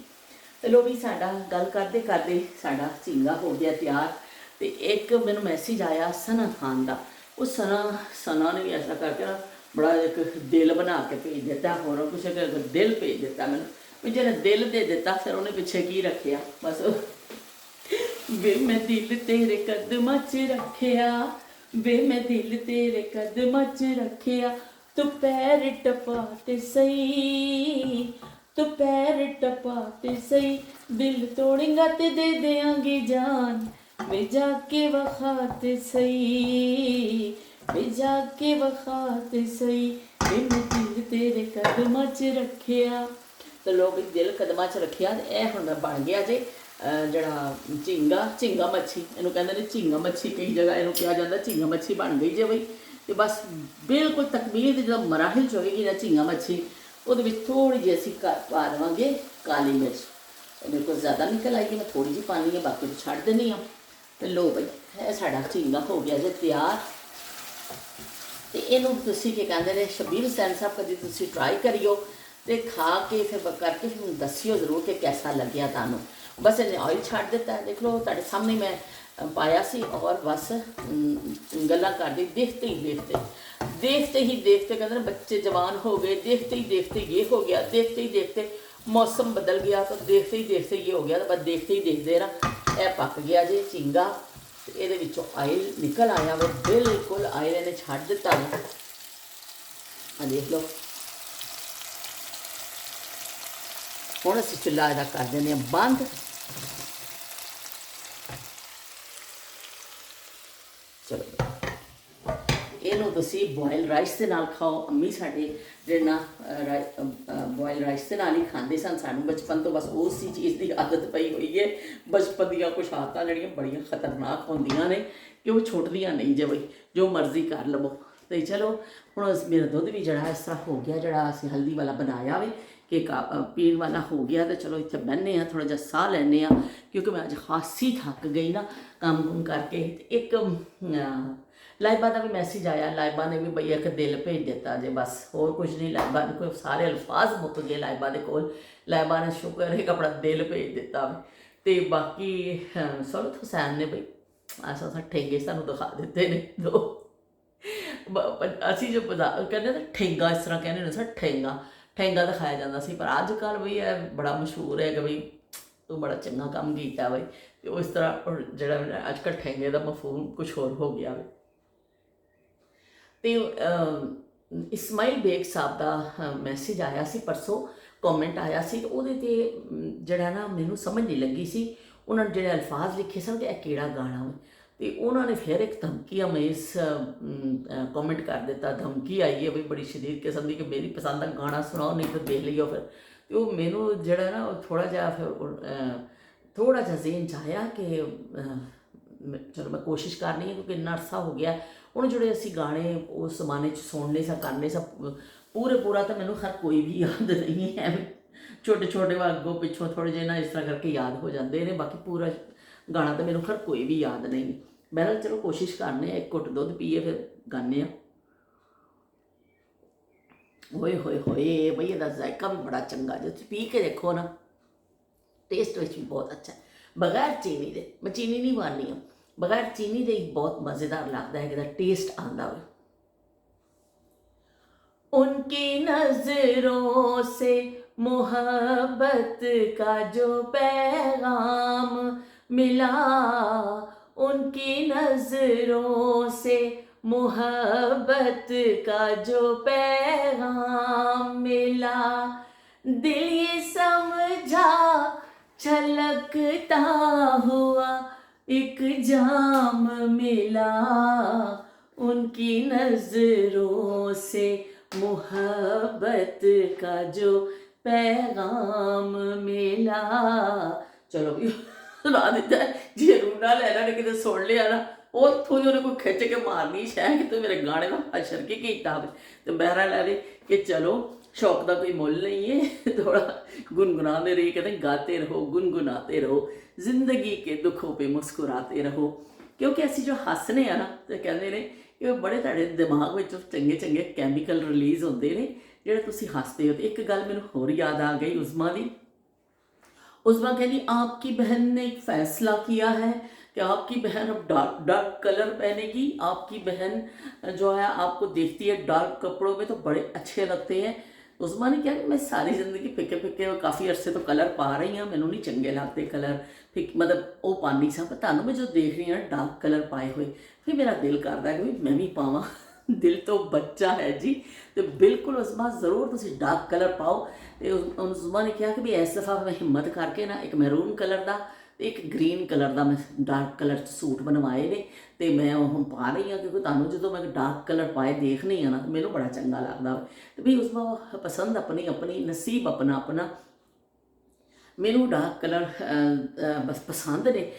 ਚਲੋ ਵੀ ਸਾਡਾ ਗੱਲ ਕਰਦੇ ਕਰਦੇ ਸਾਡਾ ਝੀਂਗਾ ਹੋ ਗਿਆ ਤਿਆਰ। ਤੇ ਇੱਕ ਮੈਨੂੰ ਮੈਸੇਜ ਆਇਆ ਸਨਾ ਖਾਨ ਦਾ। ਉਹ ਸਨਾ ਨੇ ਵੀ ਐਸਾ ਕਰਕੇ ਨਾ ਬੜਾ ਇੱਕ ਦਿਲ ਬਣਾ ਕੇ ਭੇਜ ਦਿੱਤਾ, ਹੋਰ ਕੁਛ ਦਿਲ ਭੇਜ ਦਿੱਤਾ ਮੈਨੂੰ। ਵੀ ਜਿਹੜਾ ਦਿਲ ਦੇ ਦਿੱਤਾ ਫਿਰ ਉਹਨੇ ਪਿੱਛੇ ਕੀ ਰੱਖਿਆ, ਬਸ ਵੇ ਮੈਂ ਦਿਲ ਤੇਰੇ ਕਦਮਾਂ 'ਚ ਰੱਖਿਆ, ਵੇ ਮੈਂ ਦਿਲ ਤੇਰੇ ਕਦਮਾਂ 'ਚ ਰੱਖਿਆ, ਤੂੰ ਪੈਰ ਟਪਾ ਤੇ ਸਹੀ, ਤੂੰ ਪੈਰ ਟਪਾ ਤੇ ਸਹੀ, ਦਿਲ ਤੋੜੇਂਗਾ ਤੇ ਦੇ ਦਿਆਂਗੀ ਜਾਨ, ਵੇ ਜਾ ਕੇ ਵਖਾ ਤੇ ਸਹੀ, ਵੇ ਜਾ ਕੇ ਵਖਾ ਤੇ ਸਹੀ, ਵੇ ਮੈਂ ਦਿਲ ਤੇਰੇ ਕਦਮਾਂ 'ਚ ਰੱਖਿਆ। ਤੇ ਲੋਕ ਦਿਲ ਕਦਮਾਂ 'ਚ ਰੱਖਿਆ। ਤੇ ਇਹ ਹੁਣ ਬਣ ਗਿਆ ਜੇ ਜਿਹੜਾ ਝੀਂਗਾ ਮੱਛੀ, ਇਹਨੂੰ ਕਹਿੰਦੇ ਨੇ ਝੀਂਗਾ ਮੱਛੀ, ਕਈ ਜਗ੍ਹਾ ਇਹਨੂੰ ਕਿਹਾ ਜਾਂਦਾ ਝੀਂਗਾ ਮੱਛੀ ਬਣ ਗਈ ਜੇ ਬਈ। ਤੇ ਬਸ ਬਿਲਕੁਲ ਤਕਮੀਲ ਦੇ ਜਦੋਂ ਮਰਾਹਿਲ 'ਚ ਹੋਏਗੀ ਨਾ ਝੀਂਗਾ ਮੱਛੀ, ਉਹਦੇ ਵਿੱਚ ਥੋੜ੍ਹੀ ਜਿਹੀ ਅਸੀਂ ਪਾ ਦੇਵਾਂਗੇ ਕਾਲੀ ਮਿਰਚ। ਮੇਰੇ ਕੋਲ ਜ਼ਿਆਦਾ ਨਿਕਲ ਆਏਗੀ, ਮੈਂ ਥੋੜ੍ਹੀ ਜਿਹੀ ਪਾਣੀ ਹੈ, ਬਾਕੀ ਛੱਡ ਦੇਣੀ ਆ। ਤੇ ਲਓ ਬਈ ਇਹ ਸਾਡਾ ਝੀਂਗਾ ਹੋ ਗਿਆ ਜੇ ਤਿਆਰ। ਤੇ ਇਹਨੂੰ ਤੁਸੀਂ ਕੀ ਕਹਿੰਦੇ ਨੇ ਸ਼ਬੀਰ ਹੁਸੈਨ ਸਾਹਿਬ ਕਦੀ ਤੁਸੀਂ ਟਰਾਈ ਕਰਿਓ ਤੇ ਖਾ ਕੇ ਫਿਰ ਕਰਕੇ ਫਿਰ ਮੈਨੂੰ ਦੱਸਿਓ ਜ਼ਰੂਰ ਕਿ ਕੈਸਾ ਲੱਗਿਆ ਤੁਹਾਨੂੰ। ਬਸ ਇਹਨੇ ਆਇਲ ਛੱਡ ਦਿੱਤਾ, ਦੇਖ ਲਓ ਤੁਹਾਡੇ ਸਾਹਮਣੇ ਮੈਂ ਪਾਇਆ ਸੀ। ਔਰ ਬਸ ਗੱਲਾਂ ਕਰਦੀ ਦੇਖਤੇ ਹੀ ਦੇਖते कहते ना बच्चे जवान हो गए, देखते ही देखते ये हो गया, देखते ही देखते मौसम बदल गया, तो देखते ही देखते ये हो गया। तो बस देखते ही देखते ना यह पक गया जे झींगा। ये आयल निकल आया वो बिल्कुल आयल इन्हें छड़ दिता है। देख लो हुण असीं चुल्हा इहदा कर देने बंद। चलो ਇਹਨੂੰ ਤੁਸੀਂ ਬੋਇਲ ਰਾਈਸ ਦੇ ਨਾਲ ਖਾਓ। ਅੰਮੀ ਸਾਡੇ ਜਿਹੜੇ ਨਾ ਬੋਇਲ ਰਾਈਸ ਦੇ ਨਾਲ ਹੀ ਖਾਂਦੇ ਸਨ। ਸਾਨੂੰ ਬਚਪਨ ਤੋਂ ਬਸ ਉਸੇ ਚੀਜ਼ ਦੀ ਆਦਤ ਪਈ ਹੋਈ ਹੈ। ਬਚਪਨ ਦੀਆਂ ਕੁਛ ਆਦਤਾਂ ਜਿਹੜੀਆਂ ਬੜੀਆਂ ਖਤਰਨਾਕ ਹੁੰਦੀਆਂ ਨੇ ਕਿ ਉਹ ਛੁੱਟਦੀਆਂ ਨਹੀਂ ਜੇ ਬਈ, ਜੋ ਮਰਜ਼ੀ ਕਰ ਲਵੋ। ਤੇ ਚਲੋ ਹੁਣ ਮੇਰਾ ਦੁੱਧ ਵੀ ਜਿਹੜਾ ਇਸ ਤਰ੍ਹਾਂ ਹੋ ਗਿਆ, ਜਿਹੜਾ ਅਸੀਂ ਹਲਦੀ ਵਾਲਾ ਬਣਾਇਆ ਵੇ ਕਿ ਪੀਣ ਵਾਲਾ ਹੋ ਗਿਆ। ਤੇ ਚਲੋ ਇੱਥੇ ਬਹਿੰਦੇ ਹਾਂ, ਥੋੜ੍ਹਾ ਜਿਹਾ ਸਾਹ ਲੈਂਦੇ ਹਾਂ, ਕਿਉਂਕਿ ਮੈਂ ਅੱਜ ਖਾਸੀ ਥੱਕ ਗਈ ਨਾ ਕੰਮ ਕਰਕੇ। ਇੱਕ ਲਾਇਬਾ ਦਾ ਵੀ ਮੈਸੇਜ ਆਇਆ, ਲਾਇਬਾ ਨੇ ਵੀ ਬਈ ਇੱਕ ਦਿਲ ਭੇਜ ਦਿੱਤਾ ਜੇ, ਬਸ ਹੋਰ ਕੁਝ ਨਹੀਂ। ਲਾਇਬਾ ਨੇ ਕੋਈ ਸਾਰੇ ਅਲਫਾਜ਼ ਮੁੱਕ ਗਏ ਲਾਇਬਾ ਦੇ ਕੋਲ। ਲਾਇਬਾ ਨੇ ਸ਼ੁਕਰ ਹੈ ਆਪਣਾ ਦਿਲ ਭੇਜ ਦਿੱਤਾ ਵੇ। ਤੇ ਬਾਕੀ ਸੁਲਤ ਹੁਸੈਨ ਨੇ ਬਈ ਐਸਾ ਠੇਂਗੇ ਸਾਨੂੰ ਦਿਖਾ ਦਿੱਤੇ ਨੇ ਦੋ। ਅਸੀਂ ਜੋ ਕਹਿੰਦੇ ਨਾ ਠੇਂਗਾ, ਇਸ ਤਰ੍ਹਾਂ ਕਹਿੰਦੇ ਨੇ ਸਰ ਠੇਂਗਾ ਦਿਖਾਇਆ ਜਾਂਦਾ ਸੀ। ਪਰ ਅੱਜ ਕੱਲ੍ਹ ਬਈ ਇਹ ਬੜਾ ਮਸ਼ਹੂਰ ਹੈ ਕਿ ਬਈ ਤੂੰ ਬੜਾ ਚੰਗਾ ਕੰਮ ਕੀਤਾ ਬਈ। ਤੇ ਉਸ ਤਰ੍ਹਾਂ ਜਿਹੜਾ ਅੱਜ ਕੱਲ੍ਹ ਠੇਂਗੇ ਦਾ ਮਫਹੂਮ ਕੁਛ ਹੋਰ ਹੋ ਗਿਆ ਵੇ। ਤੇ ਇਸਮਾਈਲ ਬੇਗ ਸਾਹਿਬ ਦਾ ਮੈਸੇਜ ਆਇਆ ਸੀ ਪਰਸੋਂ, ਕਮੈਂਟ ਆਇਆ ਸੀ, ਤੇ ਉਹਦੇ ਤੇ ਜਿਹੜਾ ਨਾ ਮੈਨੂੰ ਸਮਝ ਨਹੀਂ ਲੱਗੀ ਸੀ ਉਹਨਾਂ ਨੇ ਜਿਹੜੇ ਅਲਫਾਜ਼ ਲਿਖੇ ਸਨ ਕਿ ਇਹ ਕਿਹੜਾ ਗਾਣਾ ਵਾ। ਤੇ ਉਹਨਾਂ ਨੇ ਫਿਰ ਇੱਕ ਧਮਕੀ ਇਸ ਕਮੈਂਟ ਕਰ ਦਿੱਤਾ, ਧਮਕੀ ਆਈ ਹੈ ਵੀ ਬੜੀ ਸ਼ਦੀਦ ਕਿਸਮ ਦੀ ਕਿ ਮੇਰੀ ਪਸੰਦ ਦਾ ਗਾਣਾ ਸੁਣਾਓ ਨਹੀਂ ਤਾਂ ਦੇਖ ਲਈਓ ਫਿਰ। ਤੇ ਉਹ ਮੈਨੂੰ ਜਿਹੜਾ ਨਾ ਉਹ ਥੋੜ੍ਹਾ ਜਿਹਾ ਜ਼ਿਹਨ 'ਚ ਆਇਆ ਕਿ ਚਲੋ ਮੈਂ ਕੋਸ਼ਿਸ਼ ਕਰਨੀ ਹੈ, ਕਿਉਂਕਿ ਇੰਨਾ ਅਰਸਾ ਹੋ ਗਿਆ ਹੁਣ ਜਿਹੜੇ ਅਸੀਂ ਗਾਣੇ ਉਸ ਜ਼ਮਾਨੇ 'ਚ ਸੁਣਨੇ ਸਾਂ ਕਰਨੇ ਸਾਂ ਪੂਰਾ ਤਾਂ ਮੈਨੂੰ ਹਰ ਕੋਈ ਵੀ ਯਾਦ ਨਹੀਂ ਹੈ, ਛੋਟੇ ਛੋਟੇ ਅੱਗੋਂ ਪਿੱਛੋਂ ਥੋੜ੍ਹੇ ਜਿਹੇ ਨਾ ਇਸ ਤਰ੍ਹਾਂ ਕਰਕੇ ਯਾਦ ਹੋ ਜਾਂਦੇ ਨੇ, ਬਾਕੀ ਪੂਰਾ ਗਾਣਾ ਤਾਂ ਮੈਨੂੰ ਹਰ ਕੋਈ ਵੀ ਯਾਦ ਨਹੀਂ। ਬਹਿਰਹਾਲ ਚਲੋ ਕੋਸ਼ਿਸ਼ ਕਰਨੇ ਆ, ਇੱਕ ਘੁੱਟ ਦੁੱਧ ਪੀਏ ਫਿਰ ਗਾਉਂਦੇ ਆ। ਹੋਏ ਹੋਏ ਹੋਏ ਬਈ, ਇਹਦਾ ਜ਼ਾਇਕਾ ਵੀ ਬੜਾ ਚੰਗਾ, ਜੇ ਤੁਸੀਂ ਪੀ ਕੇ ਦੇਖੋ ਨਾ ਟੇਸਟ ਵਿੱਚ ਵੀ ਬਹੁਤ ਅੱਛਾ ਹੈ, ਬਗੈਰ ਚੀਨੀ ਦੇ। ਮੈਂ ਚੀਨੀ ਨਹੀਂ ਪਾਉਂਦੀ ਹਾਂ, ਬਗੈਰ ਚੀਨੀ ਦੇ ਹੀ ਬਹੁਤ ਮਜ਼ੇਦਾਰ ਲੱਗਦਾ ਹੈ, ਇਹਦਾ ਟੇਸਟ ਆਉਂਦਾ ਵਾ। उनकी नजरों से मोहब्बत का जो पैगाम मिला, उनकी नजरों से मोहब्बत का जो पैगाम मिला, दिल ये समझा छलकता हुआ एक जाम मिला, उनकी नजरों से मुहब्बत का जो पैगाम मिला। चलो भी सुना दिता है, जे रूना लैला ने किते सुन लिया ना ਉੱਥੋਂ ਹੀ ਉਹਨੇ ਕੋਈ ਖਿੱਚ ਕੇ ਮਾਰਨੀ ਸ਼ਾਇਦ ਕਿ ਤੂੰ ਮੇਰੇ ਗਾਣੇ ਦਾ ਅਸ਼ਰ ਕੀ ਕੀਤਾ ਹੋਵੇ। ਤੇ ਬਹਿਰਾ ਲੈ ਰਹੇ ਕਿ ਚਲੋ शौक का कोई मोल नहीं है, थोड़ा गुनगुनाते रहिए, कहते हैं गाते रहो गुनगुनाते रहो, जिंदगी के दुखों पे मुस्कुराते रहो, क्योंकि असी जो हसने आ ना तो कहते हैं कि बड़े तुहाडे दिमाग में चंगे चंगे कैमिकल रिलीज़ होंदे ने जिहड़े तुसीं हसदे हो। तो एक गल मैनूं होर याद आ गई उज़मा दी। उज़मा कहती आपकी बहन ने एक फैसला किया है कि आपकी बहन अब डार्क डार्क कलर पहनेगी, आपकी बहन जो है आपको देखती है डार्क कपड़ों में तो बड़े अच्छे लगते हैं। उज़मा ने कहा कि मैं सारी ज़िंदगी फिक्के फिक्के काफ़ी अरसे तो कलर पा रही हाँ, मैनू नहीं चंगे लगते कलर मतलब वो पानी सा, पर तुहानू मैं जो देख रही हाँ डार्क कलर पाए हुए, फिर मेरा दिल करता है कि मैं भी पावां। दिल तो बच्चा है जी, तो बिल्कुल उज़मा ज़रूर तुसीं डार्क कलर पाओ। तो उज़मा ने कहा कि भी इस दफ़ा मैं हिम्मत करके ना एक मैरून कलर का एक ग्रीन कलर का मैं डार्क कलर सूट बनवाए ने, तो मैं हम पा रही हाँ, क्योंकि तुहानू जो मैं डार्क कलर पाए देखनी है ना तो मैनू बड़ा चंगा लगता है। तो भी उसमें पसंद अपनी अपनी, नसीब अपना अपना। मैनू डार्क कलर बस पसंद ने,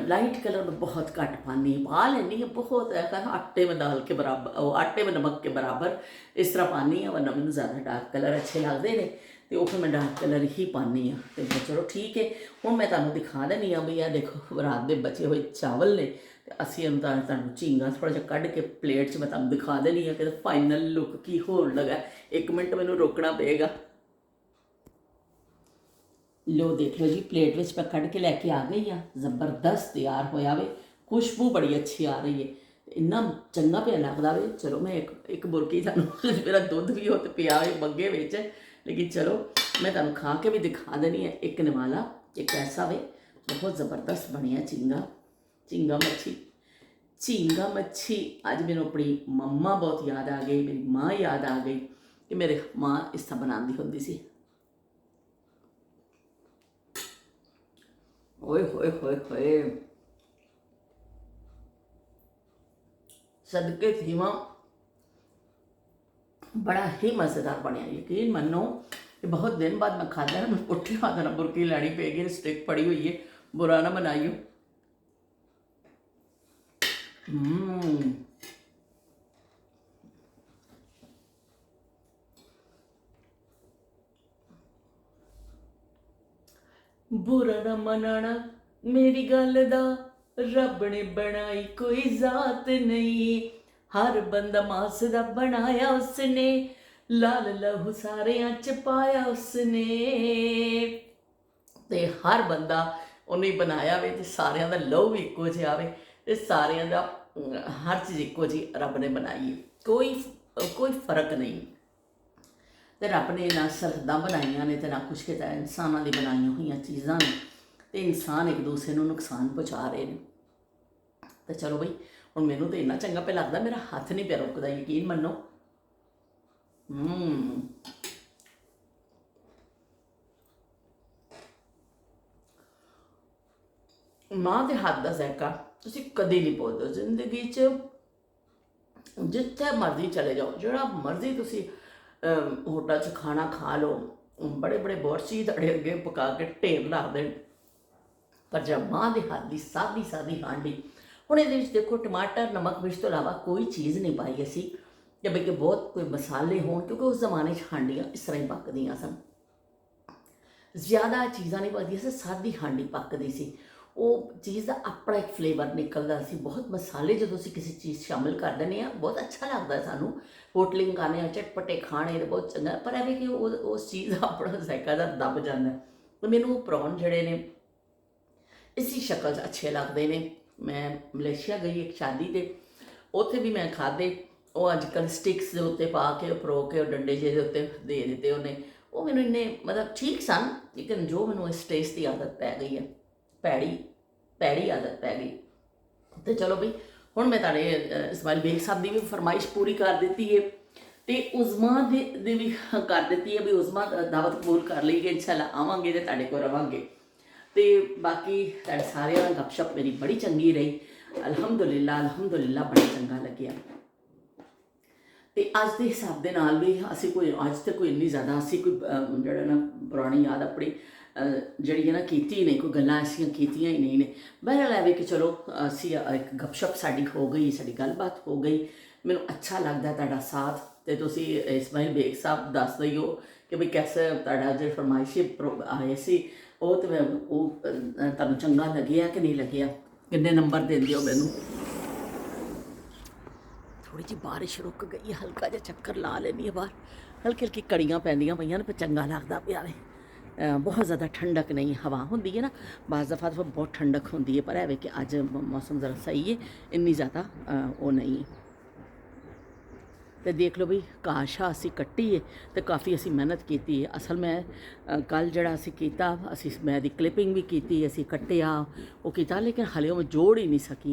लाइट कलर मैं बहुत घट पानी, पा लैनी है बहुत आटे में दाल के बराबर, आटे में नमक के बराबर इस तरह पानी है, वरना मैनू ज़्यादा डार्क कलर अच्छे लगते हैं, तो फिर मैं डार्क कलर ही पानी हाँ। तो चलो ठीक है, हुण मैं तुहानू दिखा देनी हाँ भी आ देखो रात के बचे हुए चावल ने, असीं तुहानू झींगा थोड़ा जिहा कढ़ के प्लेट 'च मैं तुहानू दिखा देनी हाँ कि फाइनल लुक की होण लगा। एक मिनट मैनू रोकना पेगा। लो देख लो जी, प्लेट में मैं कढ़ के लैके आ गई हाँ, जबरदस्त तैयार होया वे, खुशबू बड़ी अच्छी आ रही है, इन्ना चंगा पिया लगता वे। चलो मैं एक बुरकी तुहानू मेरा दुध भी हो तो पिया वे बग्गे विच, लेकिन चलो मैं तुहानू खा के भी दिखा देनी है। एक निवाला एक ऐसा वे बहुत ज़बरदस्त बनिया झींगा मच्छी। अज मैनू अपनी मम्मा बहुत याद आ गई, मेरी माँ याद आ गई कि मेरे माँ इस तरह बनाती होंदी सी। ओए होए होए होए, सदके थीवा बड़ा ही मज़ेदार बनया, यकीन मनो कि बहुत दिन बाद मैं खादा है। मैं पुट्ठी हाथ ना बुरकी लैनी पेगी, स्टिक पड़ी हुई है, बुरा ना बनाइयो। बुरा ना मनाना मेरी गल दा, रब ने बनाई कोई जात नहीं, हर बंदा मास दा बनाया उसने, लाल लहू सारियां च पाया उसने। ते हर बंदा उन्हें बनाया वे, ते सारियां दा लहू भी इक्को जिहा वे, ते सारियां दा हर चीज़ इक्को जी रब ने बनाई है, कोई फर्क नहीं। तो रब ने ना सरहदां बनाइया ने, तो ना कुछ किता इंसानों की बनाई हुई चीज़ां ने, तो इंसान एक दूसरे को नुकसान पहुँचा रहे हैं। तो चलो बई ਹੁਣ ਮੈਨੂੰ ਤਾਂ ਇੰਨਾ ਚੰਗਾ ਪਿਆ ਲੱਗਦਾ, ਮੇਰਾ ਹੱਥ ਨਹੀਂ ਪਿਆ ਰੁਕਦਾ, ਯਕੀਨ ਮੰਨੋ। ਮਾਂ ਦੇ ਹੱਥ ਦਾ ਜ਼ਾਇਕਾ ਤੁਸੀਂ ਕਦੇ ਨਹੀਂ ਭੁੱਲਦੇ ਜ਼ਿੰਦਗੀ 'ਚ। ਜਿੱਥੇ ਮਰਜ਼ੀ ਚਲੇ ਜਾਓ, ਜਿਹੜਾ ਮਰਜ਼ੀ ਤੁਸੀਂ ਹੋਟਲ 'ਚ ਖਾਣਾ ਖਾ ਲਓ, ਬੜੇ ਬੜੇ ਬਾਵਰਚੀ ਤੁਹਾਡੇ ਅੱਗੇ ਪਕਾ ਕੇ ਢੇਰ ਲਾ ਦੇਣ, ਪਰ ਜਦ ਮਾਂ ਦੇ ਹੱਥ ਦੀ ਸਾਦੀ ਸਾਦੀ ਹਾਂਡੀ। ਹੁਣ ਇਹਦੇ ਵਿੱਚ ਦੇਖੋ ਟਮਾਟਰ ਨਮਕ ਮਿਰਚ ਤੋਂ ਇਲਾਵਾ ਕੋਈ ਚੀਜ਼ ਨਹੀਂ ਪਾਈ ਅਸੀਂ, ਕਿ ਬਈ ਕਿ ਬਹੁਤ ਕੋਈ ਮਸਾਲੇ ਹੋਣ, ਕਿਉਂਕਿ ਉਸ ਜ਼ਮਾਨੇ 'ਚ ਹਾਂਡੀਆਂ ਇਸ ਤਰ੍ਹਾਂ ਹੀ ਪੱਕਦੀਆਂ ਸਨ, ਜ਼ਿਆਦਾ ਚੀਜ਼ਾਂ ਨਹੀਂ ਪੱਕਦੀਆਂ ਸੀ, ਸਾਦੀ ਹਾਂਡੀ ਪੱਕਦੀ ਸੀ। ਉਹ ਚੀਜ਼ ਦਾ ਆਪਣਾ ਇੱਕ ਫਲੇਵਰ ਨਿਕਲਦਾ ਸੀ। ਬਹੁਤ ਮਸਾਲੇ ਜਦੋਂ ਅਸੀਂ ਕਿਸੇ ਚੀਜ਼ ਸ਼ਾਮਿਲ ਕਰ ਦਿੰਦੇ ਹਾਂ ਬਹੁਤ ਅੱਛਾ ਲੱਗਦਾ ਸਾਨੂੰ, ਹੋਟਲਿੰਗ ਖਾਣੇ ਆ ਚਟਪਟੇ ਖਾਣੇ ਤਾਂ ਬਹੁਤ ਚੰਗਾ, ਪਰ ਐਵੇਂ ਕਿ ਉਸ ਚੀਜ਼ ਦਾ ਆਪਣਾ ਜ਼ਾਇਕਾ ਦਾ ਦੱਬ ਜਾਂਦਾ। ਅਤੇ ਮੈਨੂੰ ਪ੍ਰੌਨ ਜਿਹੜੇ ਨੇ ਇਸੀ ਸ਼ਕਲ 'ਚ ਅੱਛੇ ਲੱਗਦੇ ਨੇ। ਮੈਂ ਮਲੇਸ਼ੀਆ ਗਈ ਇੱਕ ਸ਼ਾਦੀ 'ਤੇ, ਉੱਥੇ ਵੀ ਮੈਂ ਖਾਧੇ। ਉਹ ਅੱਜ ਕੱਲ੍ਹ ਸਟਿਕਸ ਦੇ ਉੱਤੇ ਪਾ ਕੇ ਪਰੋ ਕੇ ਉਹ ਡੰਡੇ ਜਿਹੇ ਦੇ ਉੱਤੇ ਦੇ ਦਿੱਤੇ ਉਹਨੇ, ਉਹ ਮੈਨੂੰ ਇੰਨੇ ਮਤਲਬ ਠੀਕ ਸਨ, ਲੇਕਿਨ ਜੋ ਮੈਨੂੰ ਇਸ ਟੇਸਟ ਦੀ ਆਦਤ ਪੈ ਗਈ ਹੈ, ਭੈੜੀ ਆਦਤ ਪੈ ਗਈ। ਅਤੇ ਚਲੋ ਬਈ ਹੁਣ ਮੈਂ ਤੁਹਾਡੇ ਇਸਮਾਈਲ ਬੇਗ ਸਾਹਿਬ ਦੀ ਵੀ ਫਰਮਾਇਸ਼ ਪੂਰੀ ਕਰ ਦਿੱਤੀ ਹੈ, ਅਤੇ ਉਜ਼ਮਾ ਦੇ ਵੀ ਕਰ ਦਿੱਤੀ ਹੈ ਵੀ ਉਜ਼ਮਾ ਦਾਵਤ ਕਬੂਲ ਕਰ ਲਈ ਕਿ ਇਨਸ਼ਾਅੱਲਾ ਆਵਾਂਗੇ ਅਤੇ ਤੁਹਾਡੇ ਕੋਲ ਰਵਾਂਗੇ। ਅਤੇ ਬਾਕੀ ਤੁਹਾਡੇ ਸਾਰਿਆਂ ਨਾਲ ਗੱਪਸ਼ਪ ਮੇਰੀ ਬੜੀ ਚੰਗੀ ਰਹੀ, ਅਲਹਮਦੁਲਿਲਾ ਬੜਾ ਚੰਗਾ ਲੱਗਿਆ। ਅਤੇ ਅੱਜ ਦੇ ਹਿਸਾਬ ਦੇ ਨਾਲ ਵੀ ਅਸੀਂ ਅੱਜ ਤੱਕ ਕੋਈ ਇੰਨੀ ਜ਼ਿਆਦਾ ਅਸੀਂ ਕੋਈ ਜਿਹੜਾ ਨਾ ਪੁਰਾਣੀ ਯਾਦ ਆਪਣੀ ਜਿਹੜੀ ਹੈ ਨਾ ਕੀਤੀ ਨਹੀਂ, ਕੋਈ ਗੱਲਾਂ ਐਸੀਆਂ ਕੀਤੀਆਂ ਹੀ ਨਹੀਂ ਨੇ। ਬਹਿਰਹਾਲ ਐਵੇਂ ਕਿ ਚਲੋ ਅਸੀਂ ਇੱਕ ਗੱਪਸ਼ਪ ਸਾਡੀ ਹੋ ਗਈ, ਸਾਡੀ ਗੱਲਬਾਤ ਹੋ ਗਈ। ਮੈਨੂੰ ਅੱਛਾ ਲੱਗਦਾ ਤੁਹਾਡਾ ਸਾਥ, ਅਤੇ ਤੁਸੀਂ ਇਸਮਾਈਲ ਬੇਗ ਸਾਹਿਬ ਦੱਸ ਦਿਓ ਕਿ ਵੀ ਕੈਸੇ ਤੁਹਾਡਾ ਜੇ ਫਰਮਾਇਸ਼ੀ ਆਏ ਸੀ ਉਹ ਤਾਂ ਉਹ ਤੁਹਾਨੂੰ ਚੰਗਾ ਲੱਗਿਆ ਕਿ ਨਹੀਂ ਲੱਗਿਆ, ਕਿੰਨੇ ਨੰਬਰ ਦਿੰਦੇ ਹੋ ਮੈਨੂੰ। ਥੋੜ੍ਹੀ ਜਿਹੀ ਬਾਰਿਸ਼ ਰੁਕ ਗਈ ਹੈ, ਹਲਕਾ ਜਿਹਾ ਚੱਕਰ ਲਾ ਲੈਂਦੀ ਹੈ ਬਾਹਰ, ਹਲਕੀ ਹਲਕੀ ਕੜੀਆਂ ਪੈਂਦੀਆਂ ਪਈਆਂ ਨੇ, ਪਰ ਚੰਗਾ ਲੱਗਦਾ ਪਿਆ ਨੇ। ਬਹੁਤ ਜ਼ਿਆਦਾ ਠੰਡਕ ਨਹੀਂ, ਹਵਾ ਹੁੰਦੀ ਹੈ ਨਾ ਬਾਜ਼ ਦਫਾ ਬਹੁਤ ਠੰਡਕ ਹੁੰਦੀ ਹੈ, ਪਰ ਐਵੇਂ ਕਿ ਅੱਜ ਮੌਸਮ ਜ਼ਰਾ ਸਹੀ ਹੈ, ਇੰਨੀ ਜ਼ਿਆਦਾ ਉਹ ਨਹੀਂ ਹੈ। ਅਤੇ ਦੇਖ ਲਓ ਵੀ ਕਾਸ਼ਾ ਅਸੀਂ ਕੱਟੀ ਹੈ ਅਤੇ ਕਾਫੀ ਅਸੀਂ ਮਿਹਨਤ ਕੀਤੀ ਹੈ। ਅਸਲ ਮੈਂ ਕੱਲ੍ਹ ਜਿਹੜਾ ਅਸੀਂ ਕੀਤਾ, ਮੈਂ ਇਹਦੀ ਕਲਿੱਪਿੰਗ ਵੀ ਕੀਤੀ, ਅਸੀਂ ਕੱਟਿਆ ਉਹ ਕੀਤਾ, ਲੇਕਿਨ ਹਾਲੇ ਉਹ ਮੈਂ ਜੋੜ ਹੀ ਨਹੀਂ ਸਕੀ।